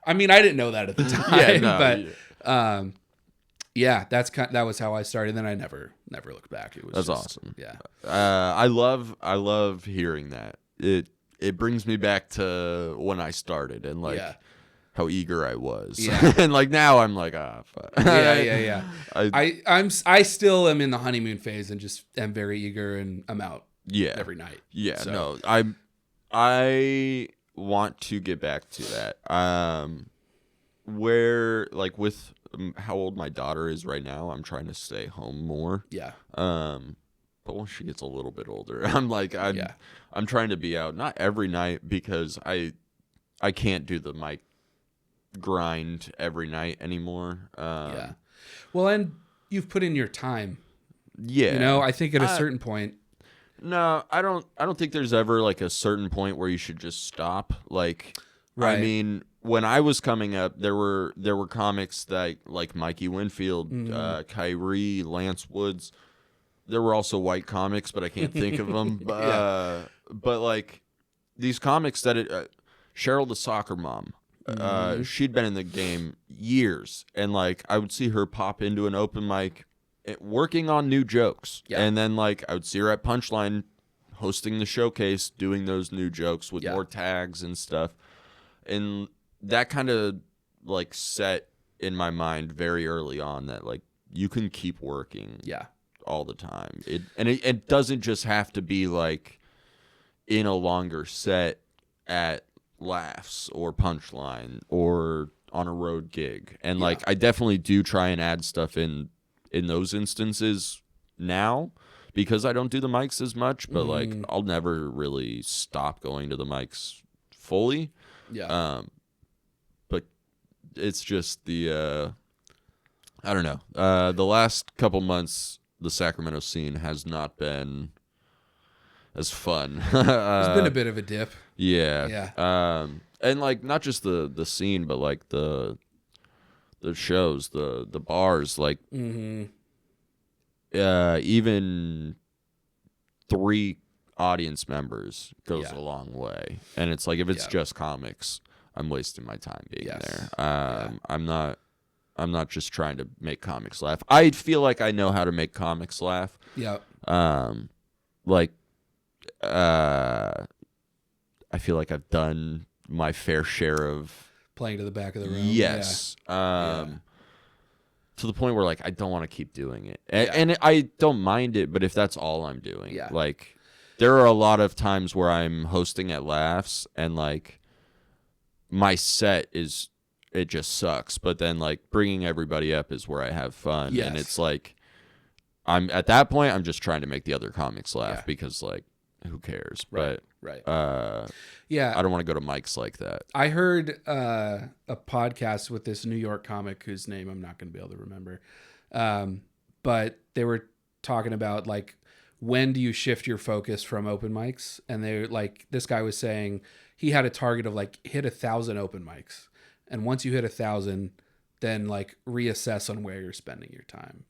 I mean, I didn't know that at the time. But that was how I started. Then I never looked back. It was that's just, awesome. Yeah. I love hearing that. It brings me back to when I started and like how eager I was. Yeah. And like now I'm like, fuck. Yeah. I still am in the honeymoon phase and just am very eager, and I'm out every night. Yeah. So. No, I want to get back to that. Where like with how old my daughter is right now, I'm trying to stay home more. Yeah. But once she gets a little bit older, I'm trying to be out, not every night because I can't do the mic grind every night anymore. Well, and you've put in your time. Yeah. You know, I think at a certain point. No, I don't think there's ever like a certain point where you should just stop. Like, Right. I mean, when I was coming up, there were comics that like Mikey Winfield, Kyrie, Lance Woods. There were also white comics, but I can't think of them. But like these comics that Cheryl the soccer mom, she'd been in the game years, and like I would see her pop into an open mic working on new jokes. Yeah. And then like I would see her at Punchline hosting the showcase, doing those new jokes with more tags and stuff. And that kind of like set in my mind very early on that like you can keep working all the time. It doesn't just have to be like in a longer set at Laughs or Punchline or on a road gig. And like I definitely do try and add stuff in those instances now because I don't do the mics as much, but like I'll never really stop going to the mics fully. Yeah. But it's just the I don't know. The last couple months the Sacramento scene has not been as fun. It's been a bit of a dip. Yeah. Yeah. And like not just the scene, but like the shows, the bars, like even 3 audience members goes a long way. And it's like if it's just comics, I'm wasting my time being there. I'm not just trying to make comics laugh. I feel like I know how to make comics laugh. Yeah. Like I feel like I've done my fair share of playing to the back of the room. Yes. To the point where like I don't want to keep doing it. And I don't mind it, but if that's all I'm doing. Like there are a lot of times where I'm hosting at Laughs and like my set it just sucks, but then like bringing everybody up is where I have fun. And it's like I'm at that point I'm just trying to make the other comics laugh because like who cares? But I don't want to go to mics like that. I heard a podcast with this New York comic whose name I'm not going to be able to remember. But they were talking about like, when do you shift your focus from open mics? And they like, this guy was saying he had a target of like hit 1,000 open mics. And once you hit 1,000, then like reassess on where you're spending your time.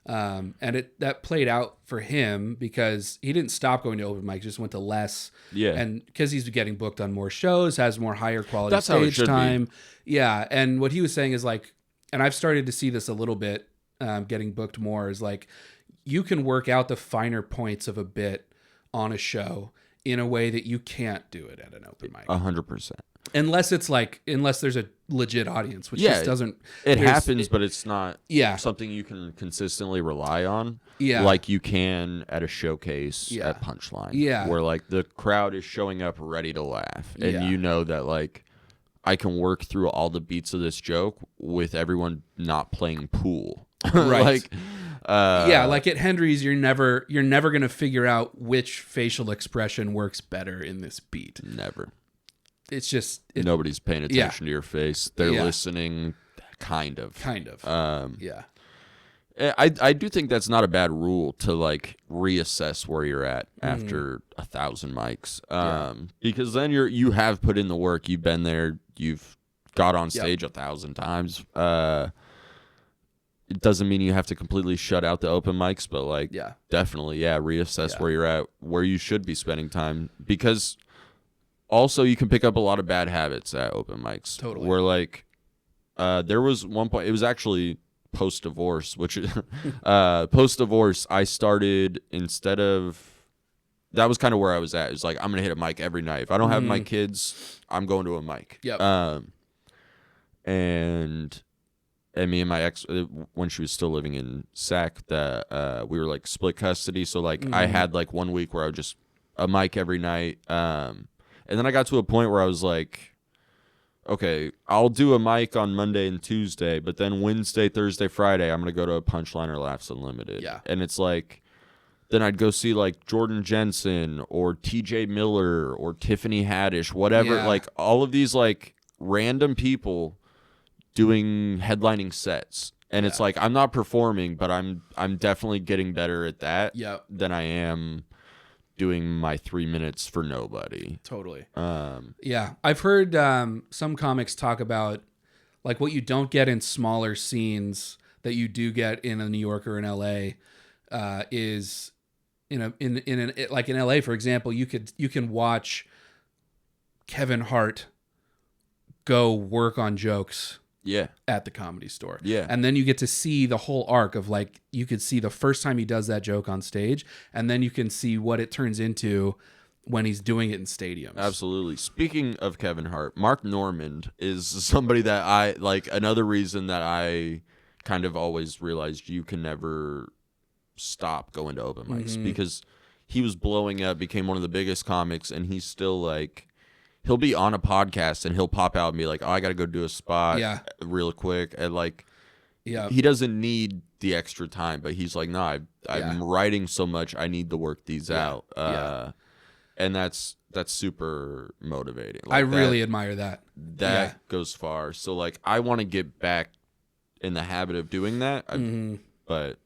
And that played out for him because he didn't stop going to open mics, just went to less. Yeah. And because he's getting booked on more shows, has more higher quality stage time. Yeah. And what he was saying is like, and I've started to see this a little bit, getting booked more, is like, you can work out the finer points of a bit on a show in a way that you can't do it at an open mic. 100%. Unless there's a legit audience, which just doesn't. It happens, but it's not something you can consistently rely on. Yeah. Like you can at a showcase at Punchline. Yeah. Where like the crowd is showing up ready to laugh. And you know that like I can work through all the beats of this joke with everyone not playing pool. Right. Like like at Hendry's, you're never gonna figure out which facial expression works better in this beat. Never. It's just nobody's paying attention to your face. They're listening, kind of. I do think that's not a bad rule to like reassess where you're at after 1,000 mics, because then you have put in the work. You've been there. You've got on stage 1,000 times. It doesn't mean you have to completely shut out the open mics, but like definitely reassess where you're at, where you should be spending time, because also you can pick up a lot of bad habits at open mics. Totally. Where like there was one point, it was actually post-divorce, which post-divorce I started, instead of, that was kind of where I was at. It was like, I'm gonna hit a mic every night. If I don't have my kids, I'm going to a mic. Yep. And me and my ex, when she was still living in Sac, that we were like split custody. So like I had like 1 week where I would just a mic every night. And then I got to a point where I was like, okay, I'll do a mic on Monday and Tuesday, but then Wednesday, Thursday, Friday, I'm going to go to a Punchline or Laughs Unlimited. Yeah. And it's like, then I'd go see like Jordan Jensen or TJ Miller or Tiffany Haddish, whatever. Yeah. Like all of these like random people doing headlining sets. And it's like I'm not performing, but I'm definitely getting better at that than I am doing my 3 minutes for nobody. Totally. Yeah, I've heard some comics talk about like what you don't get in smaller scenes that you do get in a New York or in LA is in LA, for example, you can watch Kevin Hart go work on jokes at the Comedy Store. Yeah. And then you get to see the whole arc of like, you could see the first time he does that joke on stage, and then you can see what it turns into when he's doing it in stadiums. Absolutely. Speaking of Kevin Hart, Mark Normand is somebody that I like. Another reason that I kind of always realized you can never stop going to open mics because he was blowing up, became one of the biggest comics, and he's still like, he'll be on a podcast and he'll pop out and be like, oh, I got to go do a spot real quick. And like, he doesn't need the extra time, but he's like, no, I'm writing so much. I need to work these out. And that's super motivating. Like I really admire that. That goes far. So like, I want to get back in the habit of doing that. But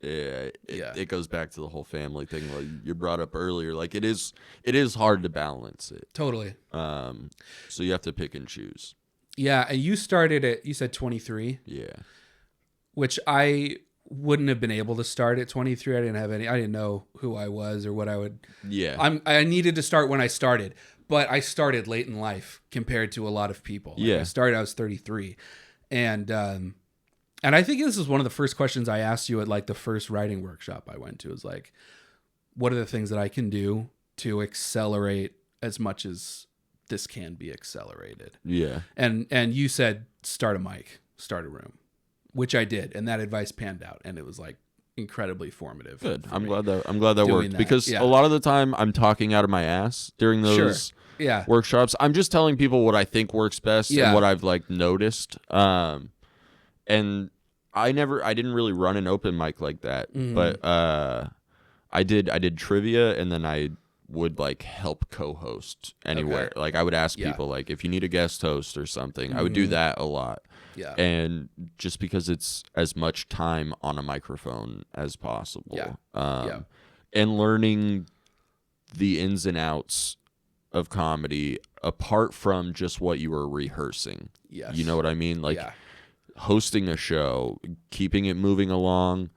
it goes back to the whole family thing like you brought up earlier. Like it is hard to balance it. Totally. So you have to pick and choose. Yeah, and you started at, you said 23. Yeah. Which I wouldn't have been able to start at 23. I didn't know who I was or what I would. Yeah. I needed to start when I started, but I started late in life compared to a lot of people. Like I was 33. And I think this is one of the first questions I asked you at like the first writing workshop I went to, is like, what are the things that I can do to accelerate as much as this can be accelerated? Yeah. And you said, start a mic, start a room, which I did. And that advice panned out. And it was like incredibly formative. Good. I'm glad that worked because a lot of the time I'm talking out of my ass during those workshops. I'm just telling people what I think works best and what I've like noticed. And I didn't really run an open mic like that, but I did trivia, and then I would like help co-host anywhere. Okay. Like I would ask people like if you need a guest host or something. I would do that a lot. Yeah. And just because it's as much time on a microphone as possible. Yeah. And learning the ins and outs of comedy apart from just what you were rehearsing. Yes. You know what I mean? Like hosting a show, keeping it moving along,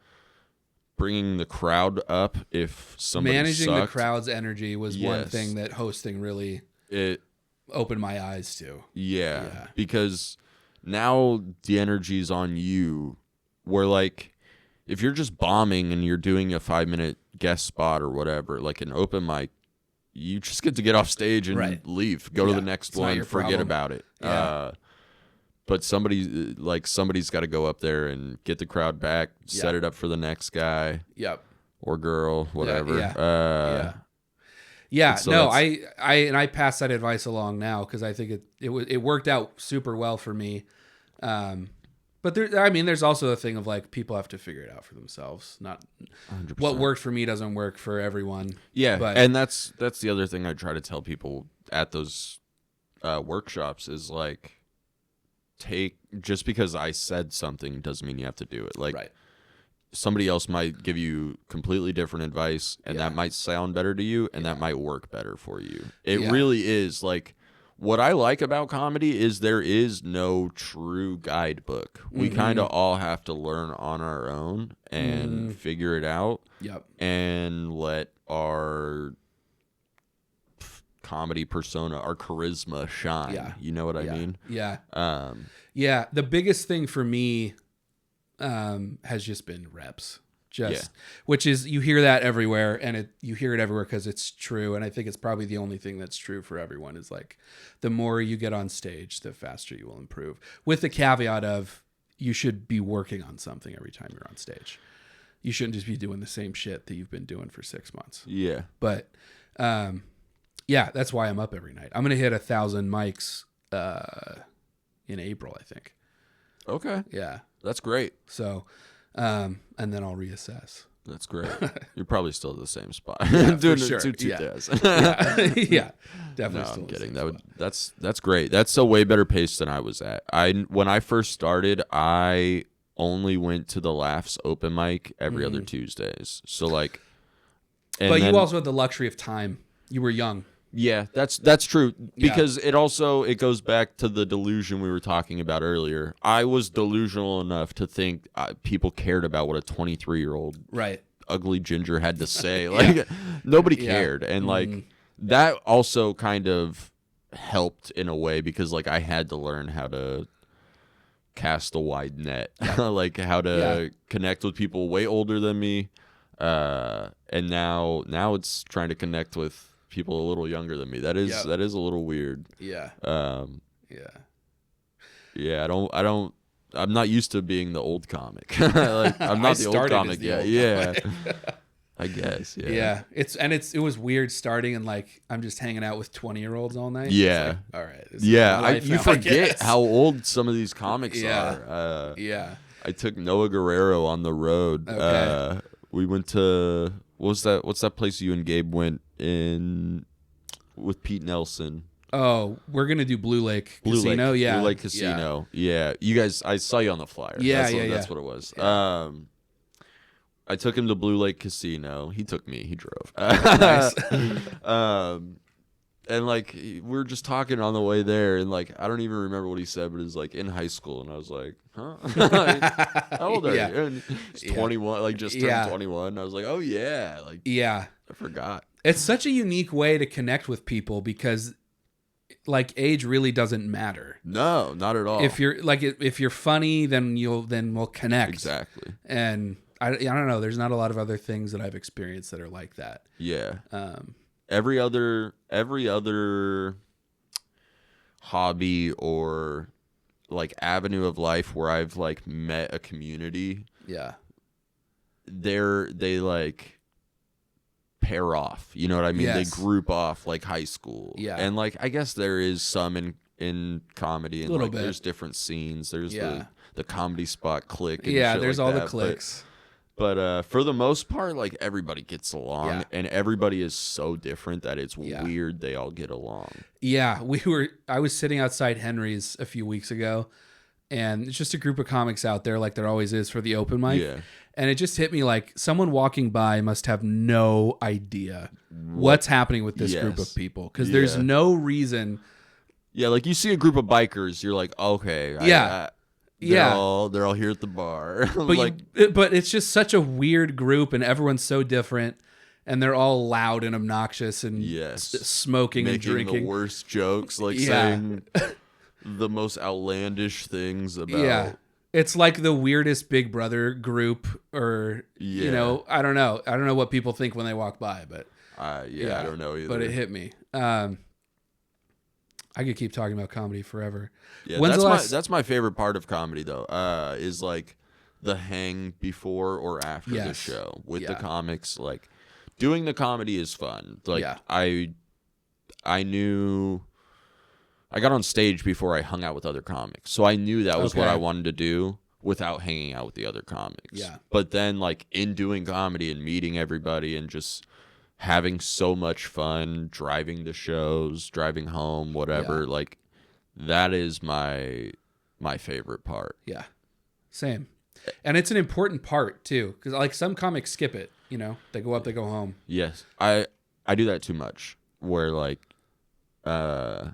bringing the crowd up if somebody managing the crowd's energy was one thing that hosting really opened my eyes to. Yeah, because now the energy's on you. Where like if you're just bombing and you're doing a 5-minute guest spot or whatever, like an open mic, you just get to get off stage and leave, go to the next one, forget about it. Yeah. But somebody's got to go up there and get the crowd back, set it up for the next guy, or girl, whatever. I pass that advice along now because I think it worked out super well for me. But there's also a thing of like people have to figure it out for themselves. Not 100%. What worked for me doesn't work for everyone. Yeah, and that's the other thing I try to tell people at those workshops is like. Just because I said something doesn't mean you have to do it. Like somebody else might give you completely different advice and that might sound better to you and that might work better for you. It really is. Like what I like about comedy is there is no true guidebook. We kind of all have to learn on our own and figure it out and let our comedy persona, our charisma shine. You know what I mean? The biggest thing for me has just been reps. Which is, you hear that everywhere, and you hear it everywhere because it's true. And I think it's probably the only thing that's true for everyone is like the more you get on stage, the faster you will improve. With the caveat of you should be working on something every time you're on stage. You shouldn't just be doing the same shit that you've been doing for 6 months. Yeah. But that's why I'm up every night. I'm going to hit 1,000 mics in April, I think. Okay. Yeah. That's great. So, and then I'll reassess. That's great. You're probably still at the same spot. Doing for sure. Two days. Definitely. No, I'm kidding. That's great. That's a way better pace than I was at. When I first started, I only went to the Laughs open mic every other Tuesdays. So like, and but then, you also had the luxury of time. You were young. yeah, that's true, because it goes back to the delusion we were talking about earlier. I was delusional enough to think people cared about what a 23-year-old Right. ugly ginger had to say. Like nobody cared, and like that also kind of helped in a way, because like I had to learn how to cast a wide net, like how to connect with people way older than me, and now it's trying to connect with people a little younger than me. That is a little weird. Yeah. Yeah, I'm not used to being the old comic. Like I'm not the old comic yet. Yeah. I guess. Yeah. Yeah. It was weird starting and like I'm just hanging out with 20-year-olds all night. Yeah. Like, all right. You forget how old some of these comics are. Yeah. I took Noah Guerrero on the road. Okay. We went to what's that place you and Gabe went in with Pete Nelson? Oh, we're gonna do Blue Lake Casino. Yeah, Blue Lake Casino. Yeah. You guys, I saw you on the flyer. That's what it was. Yeah. I took him to Blue Lake Casino. He took me. He drove. Nice. And like we were just talking on the way there, and like I don't even remember what he said, but it was like in high school, and I was like, "Huh? How old are you?" And he's 21, like just turned 21. I was like, "Oh yeah, like I forgot." It's such a unique way to connect with people because, like, age really doesn't matter. No, not at all. If you're funny, then we'll connect. Exactly. And I don't know. There's not a lot of other things that I've experienced that are like that. Yeah. Every other hobby or like avenue of life where I've like met a community, they like pair off. You know what I mean? Yes. They group off like high school. Yeah. And like I guess there is some in comedy, and little like bit. there's different scenes. There's the comedy spot clique. And there's like all that. the cliques. But for the most part, like everybody gets along, and everybody is so different that it's weird they all get along. Yeah, I was sitting outside Henry's a few weeks ago, and it's just a group of comics out there, like there always is for the open mic. Yeah. And it just hit me like someone walking by must have no idea what's happening with this group of people, because there's no reason. Yeah, like you see a group of bikers, you're like, okay, they're all here at the bar. But but it's just such a weird group, and everyone's so different, and they're all loud and obnoxious and smoking and drinking. Making the worst jokes, like saying the most outlandish things about. Yeah, it's like the weirdest Big Brother group, or you know, I don't know what people think when they walk by, but I don't know either. But it hit me. I could keep talking about comedy forever. Yeah, that's my favorite part of comedy though. Is like the hang before or after the show with the comics. Like doing the comedy is fun. Like I knew I got on stage before I hung out with other comics, so I knew that was what I wanted to do without hanging out with the other comics. Yeah. But then like in doing comedy and meeting everybody and just having so much fun, driving to shows, driving home, whatever, like that is my favorite part. Yeah. Same. And it's an important part too, because like some comics skip it, you know, they go up, they go home. Yes. I do that too much, where like I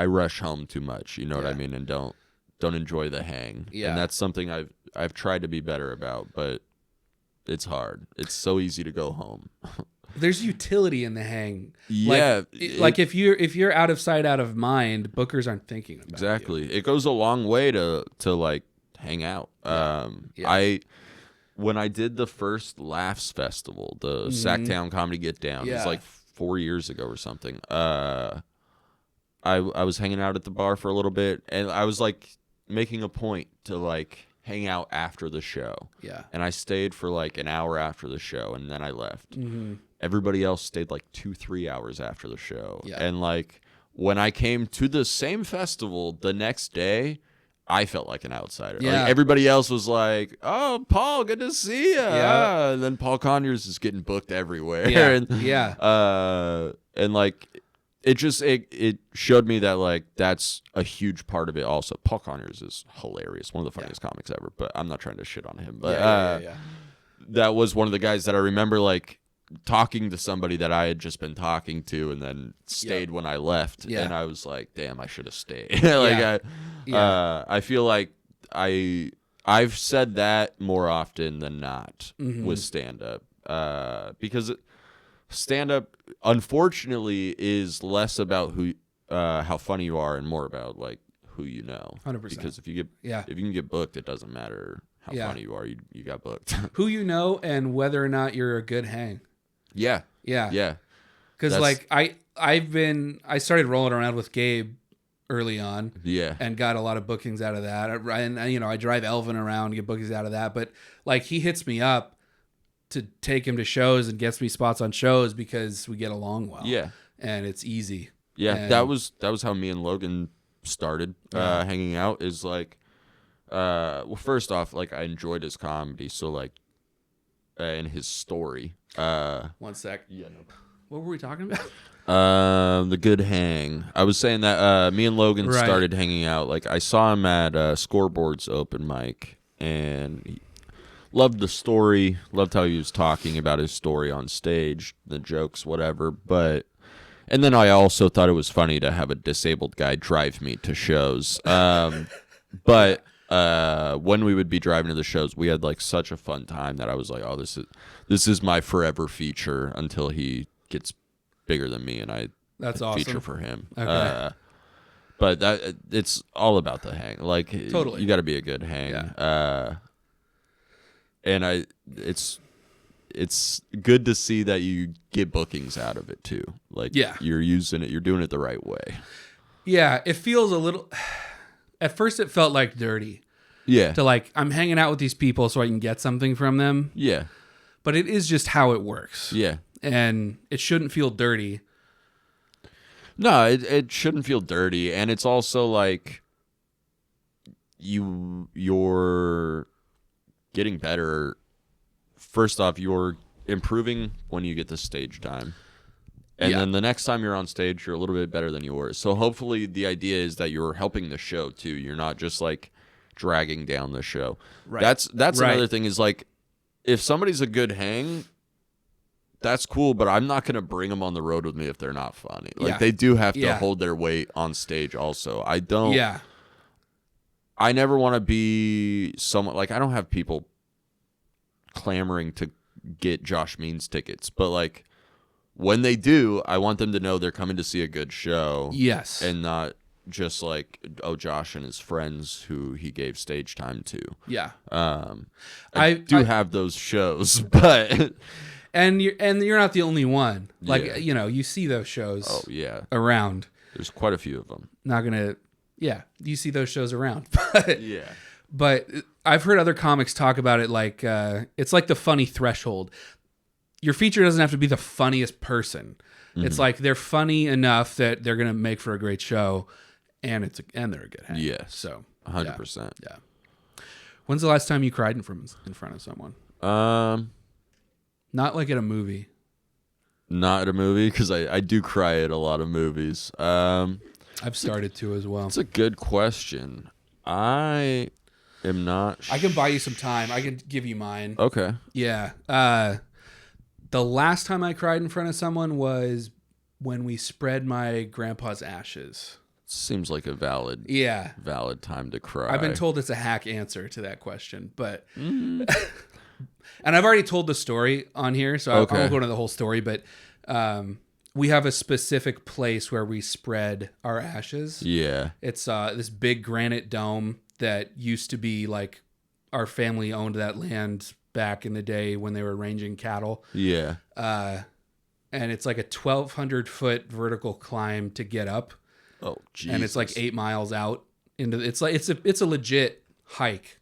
rush home too much, you know what I mean, and don't enjoy the hang. Yeah. And that's something I've tried to be better about, but it's hard. It's so easy to go home. There's utility in the hang. Yeah. Like if you're out of sight, out of mind, bookers aren't thinking about exactly. you. It goes a long way to like hang out. When I did the first Laughs Festival, the Sacktown Comedy Get Down, it was like 4 years ago or something. I was hanging out at the bar for a little bit, and I was like making a point to like hang out after the show. Yeah. And I stayed for like an hour after the show, and then I left. Mm-hmm. Everybody else stayed like 2-3 hours after the show. Yeah. And like when I came to the same festival the next day, I felt like an outsider. Yeah. Like everybody else was like, "Oh, Paul, good to see you." Yeah. And then Paul Conyers is getting booked everywhere. Yeah. And, Yeah. and like it showed me that like that's a huge part of it. Also, Paul Conyers is hilarious, one of the funniest comics ever. But I'm not trying to shit on him. But that was one of the guys that I remember like talking to somebody that I had just been talking to, and then stayed when I left. And I was like, damn, I should have stayed. I feel like I've said that more often than not with stand up, because stand up unfortunately is less about how funny you are and more about like who you know. 100%. Because if you can get booked, it doesn't matter how funny you are. You got booked. Who you know and whether or not you're a good hang. Yeah. Because like I started rolling around with Gabe early on. Yeah. And got a lot of bookings out of that. And I drive Elvin around, get bookings out of that. But like he hits me up to take him to shows and gets me spots on shows because we get along well. Yeah. And it's easy. Yeah. And that was how me and Logan started hanging out, is like well, first off, like I enjoyed his comedy, so like and his story. 1 sec. Yeah, no. What were we talking about? The good hang. I was saying that me and Logan started hanging out. Like I saw him at Scoreboard's open mic, and he loved the story. Loved how he was talking about his story on stage, the jokes, whatever. And then I also thought it was funny to have a disabled guy drive me to shows. But when we would be driving to the shows, we had like such a fun time that I was like, oh, this is my forever feature until he gets bigger than me, and that's awesome. Feature for him. Okay. But it's all about the hang. Like totally, you got to be a good hang. Yeah. And it's good to see that you get bookings out of it too. Like you're using it, you're doing it the right way. Yeah, it feels a little. At first, it felt like dirty. Yeah. To like, I'm hanging out with these people so I can get something from them. Yeah. But it is just how it works. Yeah. And it shouldn't feel dirty. No, it shouldn't feel dirty. And it's also like you're getting better. First off, you're improving when you get the stage time. And then the next time you're on stage, you're a little bit better than you were. So hopefully the idea is that you're helping the show too. You're not just like dragging down the show. Right. That's another thing, is like, if somebody's a good hang, that's cool, but I'm not going to bring them on the road with me if they're not funny. Like they do have to hold their weight on stage also. I never want to be someone, like I don't have people clamoring to get Josh Means tickets, but like, when they do, I want them to know they're coming to see a good show. Yes. And not just like, oh, Josh and his friends who he gave stage time to. Yeah. I do have those shows, but and you're not the only one. Like you see those shows. Oh yeah. Around. There's quite a few of them. Not gonna. Yeah, you see those shows around. But, But I've heard other comics talk about it like it's like the funny threshold. Your feature doesn't have to be the funniest person. Mm-hmm. It's like they're funny enough that they're gonna make for a great show, and they're a good hang. Yeah. So 100%. Yeah. When's the last time you cried in front of someone? Not like at a movie. Not at a movie, because I do cry at a lot of movies. I've started to as well. It's a good question. I am not. I can buy you some time. I can give you mine. Okay. Yeah. The last time I cried in front of someone was when we spread my grandpa's ashes. Seems like a valid time to cry. I've been told it's a hack answer to that question, but and I've already told the story on here, so I won't go into the whole story, but we have a specific place where we spread our ashes. Yeah. It's this big granite dome that used to be like our family owned that land back in the day when they were ranging cattle. Yeah. And it's like a 1,200 foot vertical climb to get up. Oh, Jesus. And it's like 8 miles out into it's a legit hike.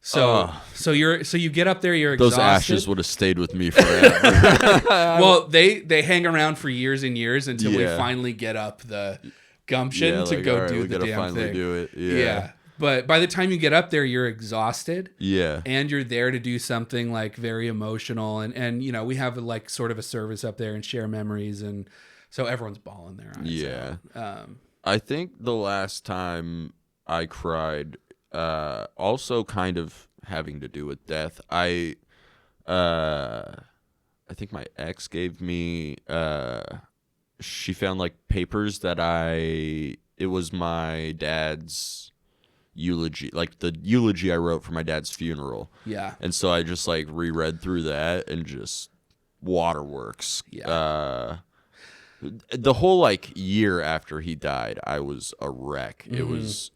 So you get up there, you're exhausted. Those ashes would have stayed with me forever. Well, they hang around for years and years until we finally get up the gumption to go do the damn thing. Do it. Yeah. But by the time you get up there, you're exhausted. Yeah. And you're there to do something like very emotional. And we have like sort of a service up there and share memories. And So everyone's bawling their eyes Yeah. out. I think the last time I cried, also kind of having to do with death. I think my ex gave me. She found like papers that it was my dad's eulogy, like the eulogy I wrote for my dad's funeral. Yeah. And so I just like reread through that and just waterworks. Yeah. The whole like year after he died, I was a wreck. It was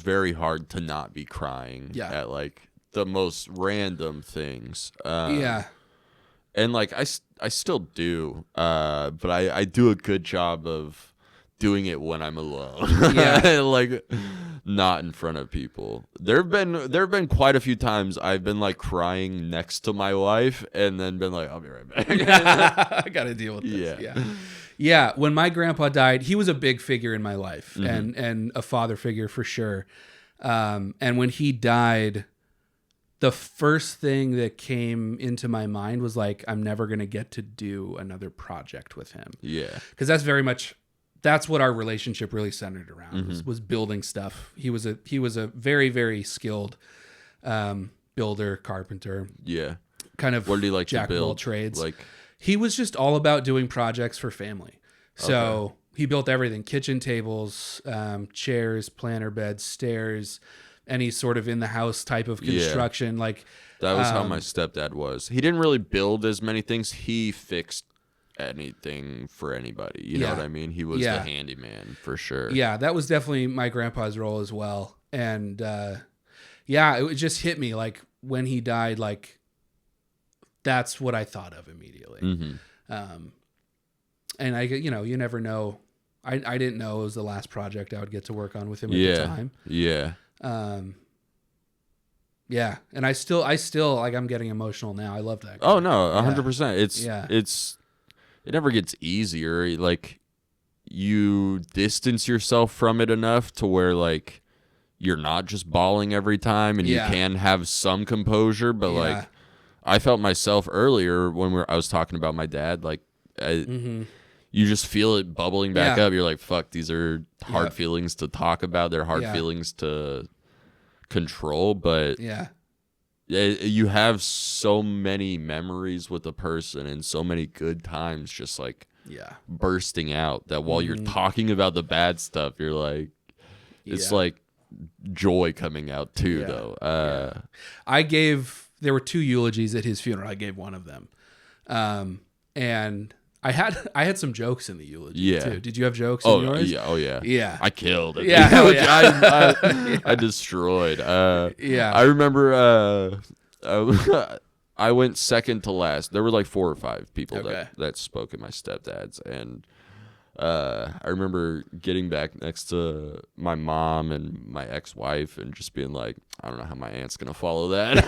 very hard to not be crying at like the most random things. Yeah. And like I still do, but I do a good job of doing it when I'm alone. Yeah. Like not in front of people. There've been quite a few times I've been like crying next to my wife and then been like, I'll be right back. I gotta deal with this. Yeah. Yeah. When my grandpa died, he was a big figure in my life and a father figure for sure. And when he died, the first thing that came into my mind was like, I'm never going to get to do another project with him. Yeah. Because that's what our relationship really centered around was building stuff. He was a very, very skilled builder, carpenter. Yeah. Kind of what did he like jack to build? of all trades. Like he was just all about doing projects for family. So he built everything: kitchen tables, chairs, planter beds, stairs, any sort of in the house type of construction. Like that was how my stepdad was. He didn't really build as many things. He fixed anything for anybody. You know what I mean? He was the handyman for sure. Yeah, that was definitely my grandpa's role as well. And it just hit me like when he died, like that's what I thought of immediately. And you never know. I didn't know it was the last project I would get to work on with him at the time. Yeah. And I still like, I'm getting emotional now. I love that guy. Oh no, 100%. It never gets easier. Like you distance yourself from it enough to where like you're not just bawling every time and you can have some composure, but like I felt myself earlier when I was talking about my dad, like you just feel it bubbling back up. You're like, fuck, these are hard feelings to talk about. They're hard feelings to control, but you have so many memories with a person and so many good times just like bursting out that while you're talking about the bad stuff, you're like, it's like joy coming out too, though. There were 2 eulogies at his funeral. I gave one of them. And I had some jokes in the eulogy too. Did you have jokes in yours? Yeah. I killed it. I destroyed. I remember I went second to last. There were like 4 or 5 people that spoke at my stepdad's, and I remember getting back next to my mom and my ex-wife and just being like, I don't know how my aunt's gonna follow that.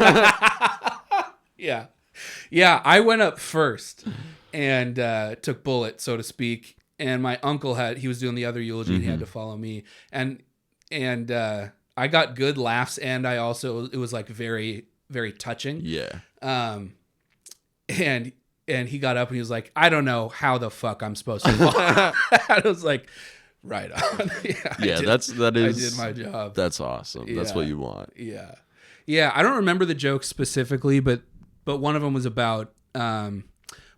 Yeah, I went up first and took bullet, so to speak. And my uncle he was doing the other eulogy and he had to follow me. And I got good laughs, and it was like very, very touching. Yeah. And he got up and he was like, I don't know how the fuck I'm supposed to fall. I was like, right on. I did my job. That's awesome. That's what you want. Yeah. I don't remember the joke specifically, but one of them was about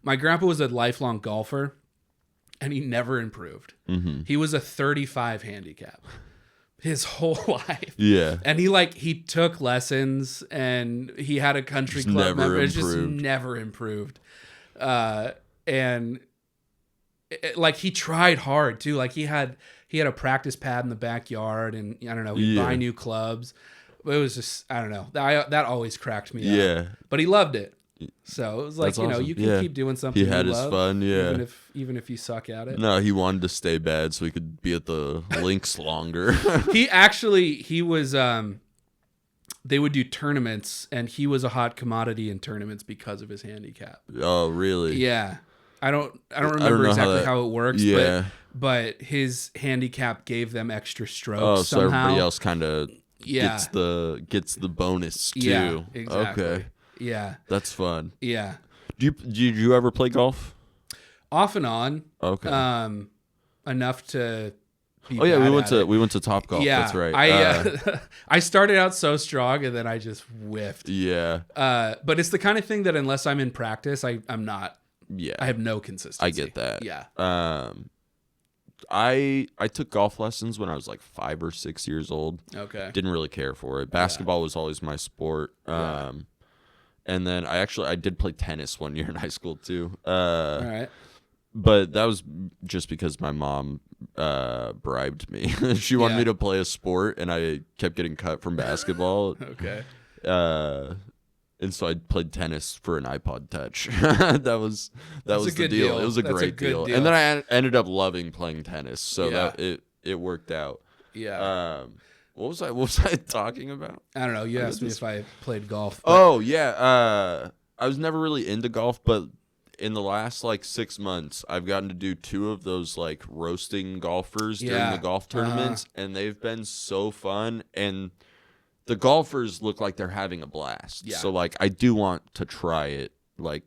my grandpa was a lifelong golfer, and he never improved. He was a 35 handicap his whole life. Yeah. And he took lessons, and he had a country club member. It just never improved. And he tried hard too. Like he had a practice pad in the backyard, and I don't know, he'd buy new clubs. It was just, I don't know. That always cracked me up. Yeah. But he loved it. So it was like, That's awesome. You can keep doing something. He had his fun, even if you suck at it. No, he wanted to stay bad so he could be at the links longer. he was they would do tournaments, and he was a hot commodity in tournaments because of his handicap. Oh, really? Yeah. I don't remember exactly how it works, but his handicap gave them extra strokes. Oh, so somehow. Everybody else kind of gets the bonus too. Yeah, exactly. Okay. Yeah. That's fun. Yeah. Did you ever play golf? Off and on. Okay. Enough to be Oh yeah, bad we went at to it. we went to Topgolf. Yeah, That's right. I started out so strong and then I just whiffed. Yeah. But it's the kind of thing that unless I'm in practice, I'm not. Yeah. I have no consistency. I get that. Yeah. I took golf lessons when I was like 5 or 6 years old. Okay. Didn't really care for it. Basketball was always my sport. And then I did play tennis one year in high school too. All right. But that was just because my mom bribed me. She wanted me to play a sport, and I kept getting cut from basketball. Okay. And so I played tennis for an iPod Touch. that was the deal. It was a great deal. And then I ended up loving playing tennis, so that it worked out. Yeah. What was I talking about? I don't know. You asked me if I played golf. Oh yeah. I was never really into golf, but in the last like 6 months, I've gotten to do 2 of those like roasting golfers during the golf tournaments, and they've been so fun. And the golfers look like they're having a blast. Yeah. So like I do want to try it. Like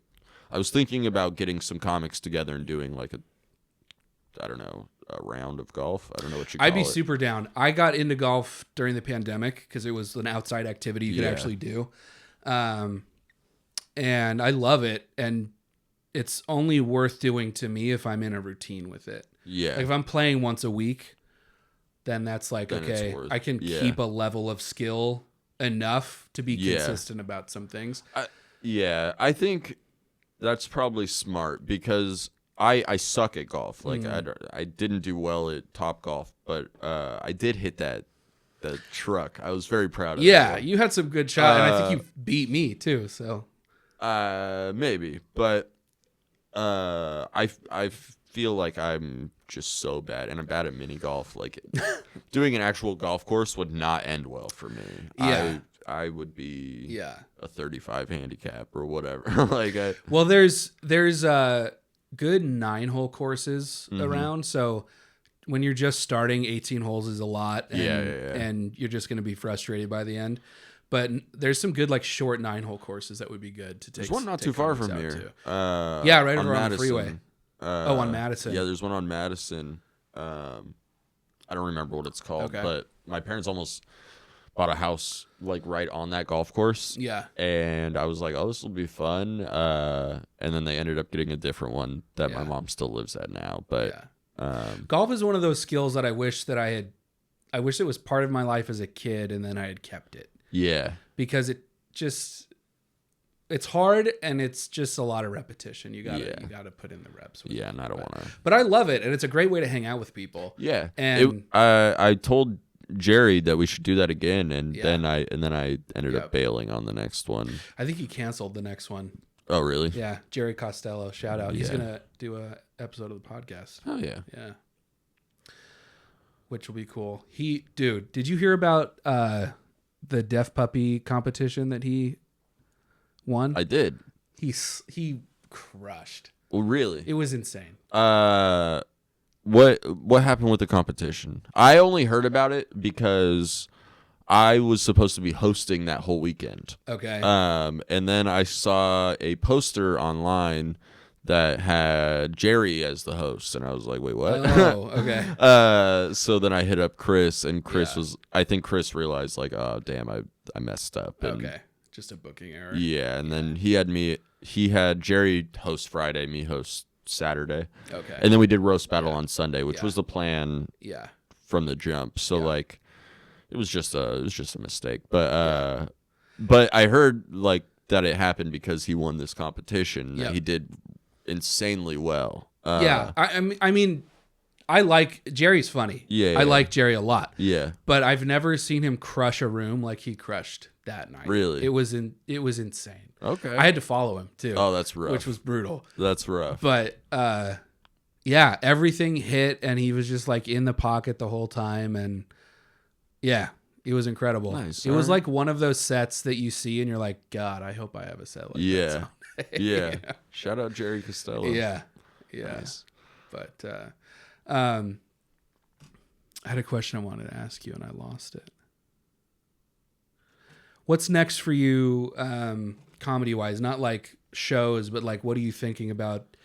I was thinking about getting some comics together and doing like a round of golf. I don't know what you call it. I'd be super down. I got into golf during the pandemic because it was an outside activity you could actually do. And I love it. And it's only worth doing to me if I'm in a routine with it. Yeah. Like if I'm playing once a week, then that's like, then okay, I can keep a level of skill enough to be consistent about some things. I think that's probably smart because I suck at golf. Like I didn't do well at Topgolf, but I did hit the truck. I was very proud of that. Yeah, you had some good shots, and I think you beat me too. So maybe, but I feel like I'm just so bad, and I'm bad at mini golf. Like doing an actual golf course would not end well for me. Yeah. I would be a 35 handicap or whatever. Well, there's good 9-hole courses around. So when you're just starting, 18 holes is a lot, and you're just going to be frustrated by the end. But there's some good like short 9-hole courses that would be good to take. There's one not too far from here. Right over on the freeway. On Madison. Yeah, there's one on Madison. I don't remember what it's called, but my parents almost bought a house like right on that golf course. Yeah. And I was like, oh, this will be fun. And then they ended up getting a different one that my mom still lives at now. But golf is one of those skills that I wish it was part of my life as a kid and then I had kept it. Yeah. Because it's hard and it's just a lot of repetition. You gotta put in the reps. And I don't want to. But I love it, and it's a great way to hang out with people. Yeah. And I told Jerry that we should do that again, and then I ended up bailing on the next one. I think he canceled the next one. Oh really? Yeah, Jerry Costello, shout out. He's gonna do a episode of the podcast. Oh yeah. Yeah. Which will be cool. Did you hear about the Deaf Puppy competition that he won? I did. He crushed. Well, really? It was insane. What happened with the competition? I only heard about it because I was supposed to be hosting that whole weekend. Okay. And then I saw a poster online that had Jerry as the host, and I was like, wait, what? Oh, okay. So then I hit up Chris, and I think Chris realized like, oh damn, I messed up. And, okay. Just a booking error. Yeah, and then he had Jerry host Friday, me host Saturday. Okay. And then we did roast battle on Sunday, which was the plan from the jump. So like it was just a mistake. But I heard like that it happened because he won this competition. That he did insanely well. I mean I like Jerry's funny. I like Jerry a lot. Yeah. But I've never seen him crush a room like he crushed that night. Really? It was insane. Okay. I had to follow him too. Oh, that's rough. Which was brutal. That's rough. But everything hit and he was just like in the pocket the whole time, and it was incredible. Nice. It was like one of those sets that you see and you're like, God, I hope I have a set like that someday. Yeah. Shout out Jerry Costello. Yeah. Yeah. Nice. But I had a question I wanted to ask you and I lost it. What's next for you, comedy wise? Not like shows, but like, what are you thinking about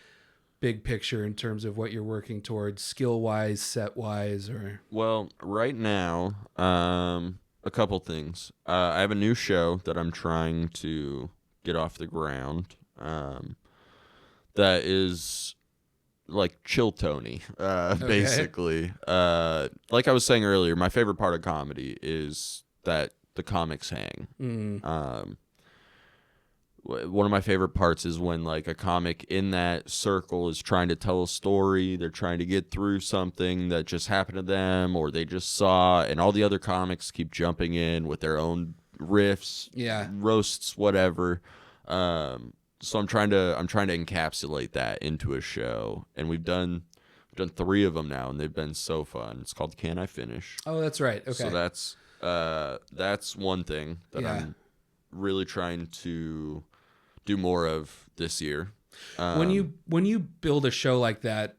big picture in terms of what you're working towards, skill wise, set wise, or Well, right now, a couple things. I have a new show that I'm trying to get off the ground. That is like chill Tony, basically. Like I was saying earlier, my favorite part of comedy is that the comics hang. One of my favorite parts is when like a comic in that circle is trying to tell a story, they're trying to get through something that just happened to them or they just saw, and all the other comics keep jumping in with their own riffs, roasts, whatever. So I'm trying to encapsulate that into a show, and we've done 3 of them now, and they've been so fun. It's called Can I Finish? Oh, that's right. Okay. So that's one thing that I'm really trying to do more of this year. When you build a show like that,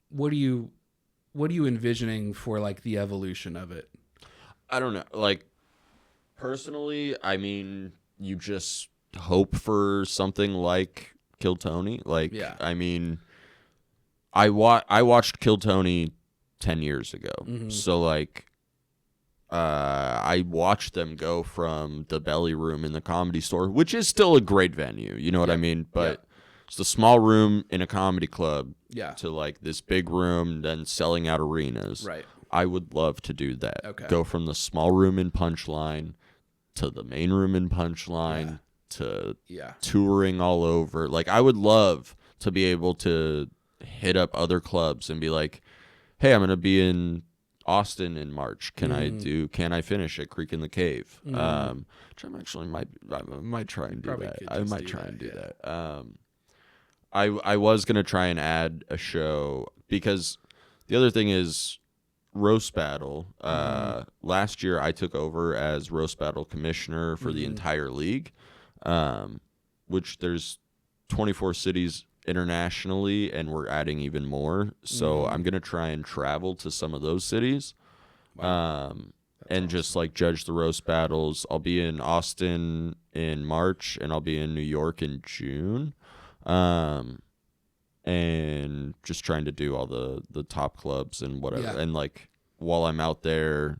what are you envisioning for like the evolution of it? I don't know. Like personally, I mean, you just hope for something like Kill Tony. Like, I mean, I watched Kill Tony 10 years ago. Mm-hmm. So like, I watched them go from the Belly Room in the Comedy Store, which is still a great venue. You know what I mean? But it's the small room in a comedy club to like this big room, then selling out arenas. Right. I would love to do that. Okay. Go from the small room in Punchline to the main room in Punchline to touring all over. Like, I would love to be able to hit up other clubs and be like, hey, I'm going to be in Austin in March. Can I finish at Creek in the Cave? Which I'm actually I might try and do that. I might try and do that. I was gonna try and add a show because the other thing is Roast Battle. Last year I took over as Roast Battle commissioner for the entire league, which there's 24 cities internationally, and we're adding even more. So I'm gonna try and travel to some of those cities, and awesome. Just like judge the roast battles. I'll be in Austin in March, and I'll be in New York in June, and just trying to do all the top clubs and whatever. And like while I'm out there,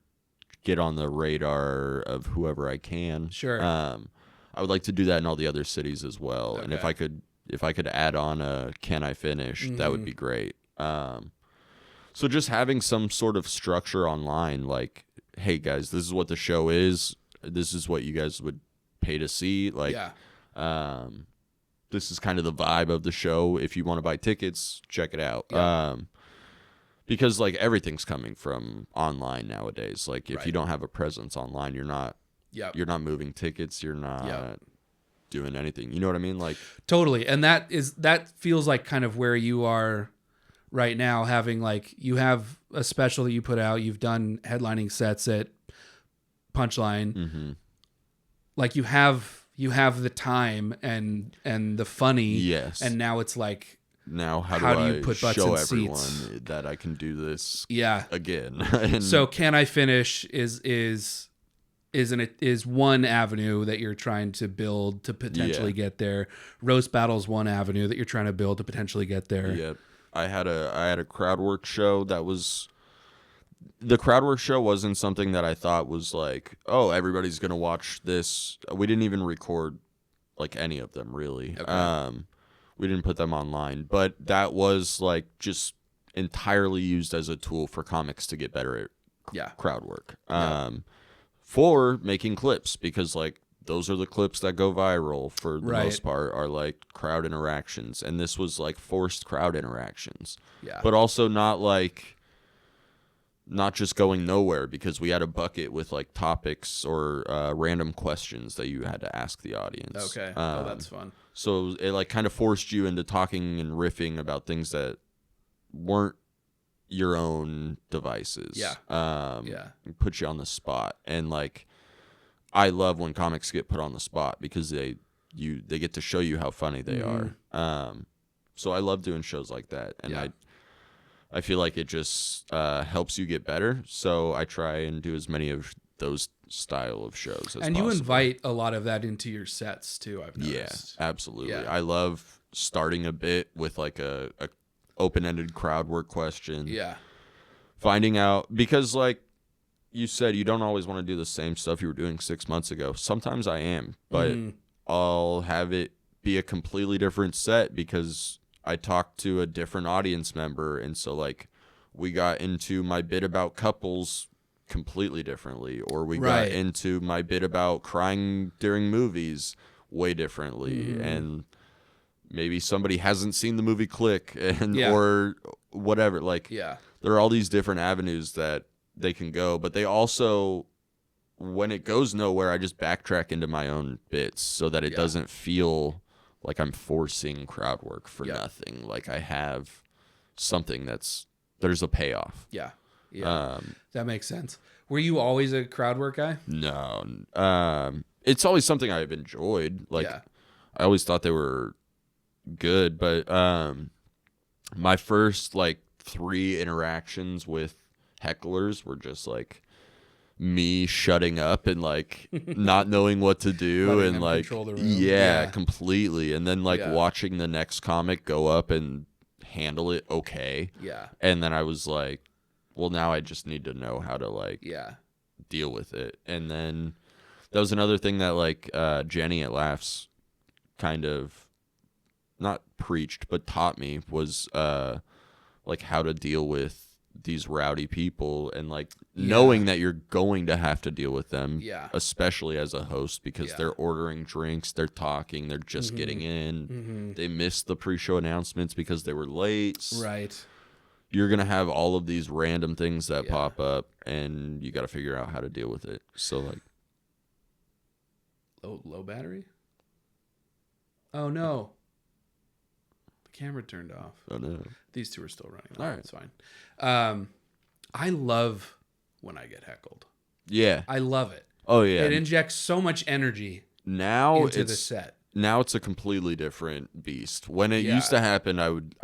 get on the radar of whoever I can. Sure. I would like to do that in all the other cities as well. Okay. And if I could add on a Can I Finish, that would be great. So just having some sort of structure online, like, hey guys, this is what the show is. This is what you guys would pay to see. Like, this is kind of the vibe of the show. If you want to buy tickets, check it out. Because like everything's coming from online nowadays. Like if you don't have a presence online, you're not moving tickets. You're not doing anything. You know what I mean? Like totally. And that feels like kind of where you are right now, having like, you have a special that you put out, you've done headlining sets at Punchline. Like you have the time and the funny. And now it's like, now how do you put butts show in everyone seats? That I can do this again. So Can I Finish is one avenue that you're trying to build to potentially get there. Roast Battle's one avenue that you're trying to build to potentially get there. Yep. I had a crowd work show that was, the crowd work show wasn't something that I thought was like, oh, everybody's gonna watch this. We didn't even record like any of them really. Okay. We didn't put them online, but that was like just entirely used as a tool for comics to get better at crowd work. For making clips, because like those are the clips that go viral for the most part, are like crowd interactions, and this was like forced crowd interactions. But also not just going nowhere, because we had a bucket with like topics or random questions that you had to ask the audience. Okay. That's fun. So it like kind of forced you into talking and riffing about things that weren't your own devices. Put you on the spot. And like, I love when comics get put on the spot, because they get to show you how funny they are. So I love doing shows like that, and I feel like it just helps you get better. So I try and do as many of those style of shows as and possible. You invite a lot of that into your sets too, I've noticed. Absolutely. I love starting a bit with like a open-ended crowd work question. Yeah. Finding out, because like you said, you don't always want to do the same stuff you were doing 6 months ago. Sometimes I am, but I'll have it be a completely different set because I talked to a different audience member. And so like we got into my bit about couples completely differently, or we got into my bit about crying during movies way differently. And maybe somebody hasn't seen the movie Click and or whatever. Like there are all these different avenues that they can go, but they also, when it goes nowhere, I just backtrack into my own bits so that it doesn't feel like I'm forcing crowd work for nothing. Like I have something there's a payoff. Yeah. That makes sense. Were you always a crowd work guy? No. It's always something I've enjoyed. Like I always thought they were good, but my first like 3 interactions with hecklers were just like me shutting up and like not knowing what to do and like completely, and then like watching the next comic go up and handle it and then I was like, well, now I just need to know how to like deal with it. And then that was another thing that like Jenny at Laughs kind of not preached but taught me was like how to deal with these rowdy people and like knowing that you're going to have to deal with them, especially as a host, because they're ordering drinks, they're talking, they're just getting in, they missed the pre-show announcements because they were late. Right. You're gonna have all of these random things that pop up, and you got to figure out how to deal with it. So like, low battery. Oh no. Camera turned off. Oh no. These 2 are still running. All right. It's fine. I love when I get heckled. Yeah. I love it. Oh yeah. It injects so much energy into the set. Now it's a completely different beast. When it used to happen, I would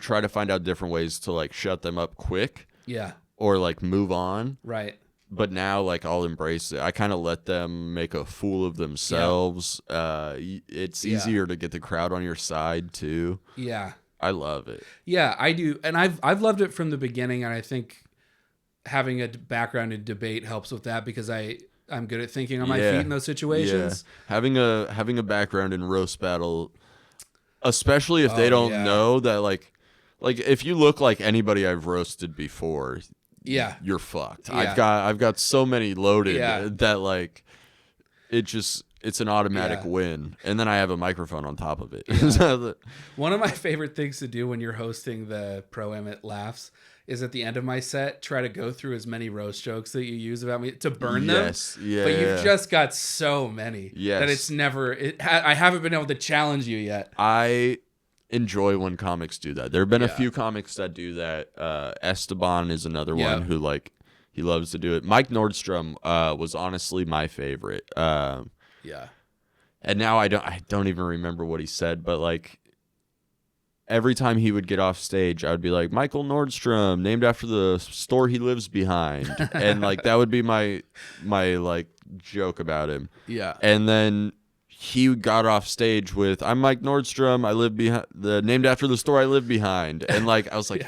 try to find out different ways to like shut them up quick. Yeah. Or like move on. Right. But now, like, I'll embrace it. I kind of let them make a fool of themselves. It's easier to get the crowd on your side, too. Yeah. I love it. Yeah, I do. And I've loved it from the beginning, and I think having a background in debate helps with that because I'm good at thinking on my feet in those situations. Yeah. Having a background in roast battle, especially if they don't know that, like, if you look like anybody I've roasted before... you're fucked. I've got so many loaded that like it's an automatic win, and then I have a microphone on top of it. One of my favorite things to do when you're hosting the Pro Am at Laughs is at the end of my set try to go through as many roast jokes that you use about me to burn them. But you've just got so many that it's never. I haven't been able to challenge you yet. I enjoy when comics do that. There have been a few comics that do that. Esteban is another one who like he loves to do it. Mike Nordstrom was honestly my favorite. And now I don't even remember what he said, but like every time he would get off stage, I would be like, Michael Nordstrom, named after the store he lives behind. And like that would be my like joke about him. Yeah. And then he got off stage with, I'm Mike Nordstrom, I live named after the store I live behind. And like I was like,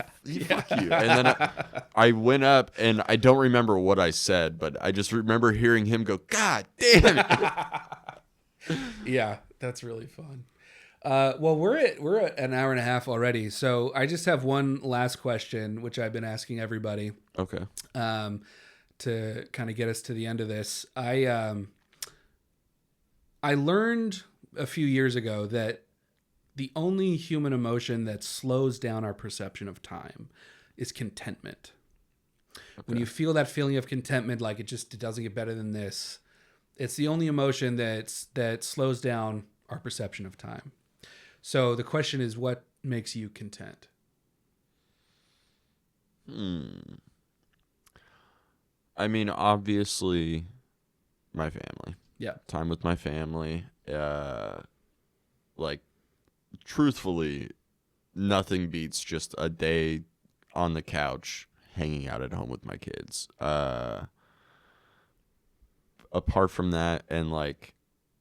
fuck you. And then I went up and I don't remember what I said, but I just remember hearing him go, God damn it. Yeah, that's really fun. Well, we're at an hour and a half already, so I just have one last question, which I've been asking everybody. Okay. To kind of get us to the end of this, I learned a few years ago that the only human emotion that slows down our perception of time is contentment. Okay. When you feel that feeling of contentment, like it doesn't get better than this, it's the only emotion that slows down our perception of time. So the question is, what makes you content? I mean, obviously, my family. Yeah. Time with my family. Like, truthfully, nothing beats just a day on the couch hanging out at home with my kids. Apart from that, and like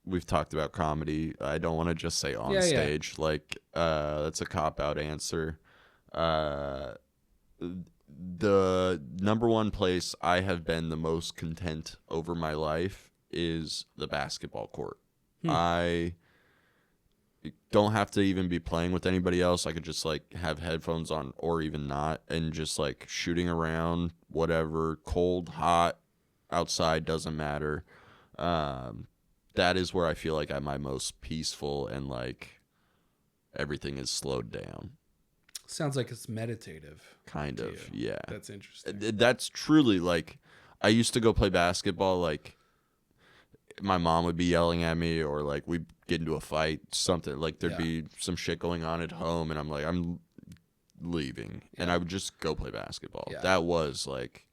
we've talked about comedy. I don't want to just say on stage. Like, that's a cop-out answer. The number one place I have been the most content over my life is the basketball court. I don't have to even be playing with anybody else. I could just like have headphones on or even not and just like shooting around, whatever, cold, hot, outside, doesn't matter. That is where I feel like I'm my most peaceful and like everything is slowed down. Sounds like it's meditative. Kind of, yeah. That's interesting. That's truly like, I used to go play basketball, like my mom would be yelling at me or like we'd get into a fight, something like there'd be some shit going on at home and I'm like, I'm leaving and I would just go play basketball. That was like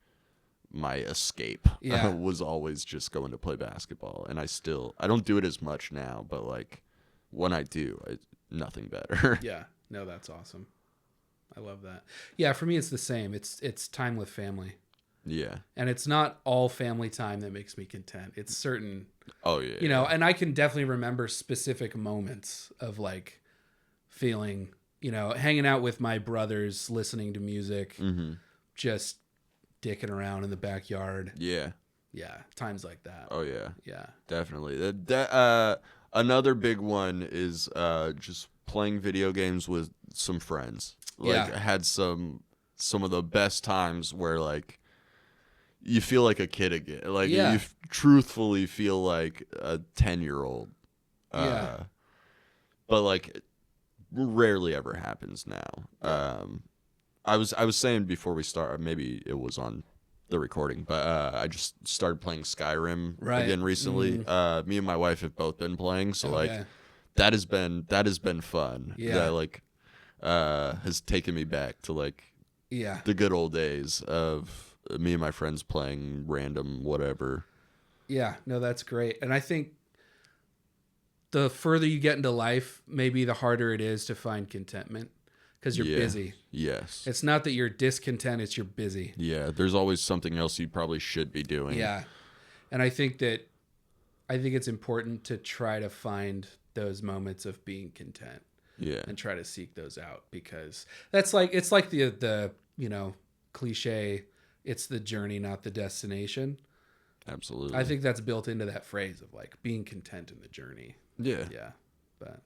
my escape. Was always just going to play basketball. And I don't do it as much now, but like when I do, nothing better. Yeah, no, that's awesome. I love that. Yeah, for me it's the same. It's time with family. Yeah. And it's not all family time that makes me content. It's certain, you know, and I can definitely remember specific moments of like feeling, you know, hanging out with my brothers, listening to music, just dicking around in the backyard. Yeah. Yeah. Times like that. Oh yeah. Yeah. Definitely. Another big one is just playing video games with some friends. Like I had some of the best times where like you feel like a kid again. Like you truthfully feel like a 10-year-old. But like it rarely ever happens now. I was saying before we start, maybe it was on the recording, but I just started playing Skyrim again recently. Me and my wife have both been playing, so that has been fun. That like has taken me back to like the good old days of me and my friends playing random whatever. Yeah, no, that's great. And I think the further you get into life, maybe the harder it is to find contentment because you're busy. Yes. It's not that you're discontent, it's you're busy. Yeah, there's always something else you probably should be doing. Yeah. And I think it's important to try to find those moments of being content. Yeah. And try to seek those out because it's like the you know, cliche, it's the journey, not the destination. Absolutely. I think that's built into that phrase of like being content in the journey. Yeah. Yeah. But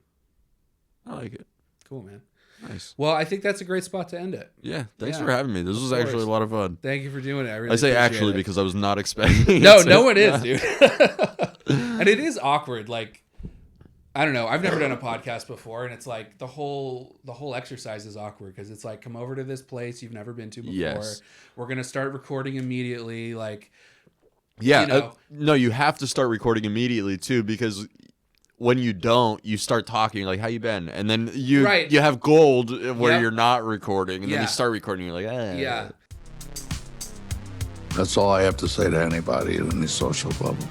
I like it. Cool, man. Nice. Well, I think that's a great spot to end it. Yeah. Thanks for having me. This was actually a lot of fun. Thank you for doing it. I really say actually it. Because I was not expecting it. No one is, dude. And it is awkward. Like, I don't know. I've never done a podcast before, and it's like the whole exercise is awkward because it's like, come over to this place you've never been to before. Yes. We're gonna start recording immediately. Like, yeah, you know. No, you have to start recording immediately too because when you don't, you start talking like, "How you been?" And then you have gold where you're not recording, and then you start recording. You're like, "Eh." Yeah. That's all I have to say to anybody in the social bubble.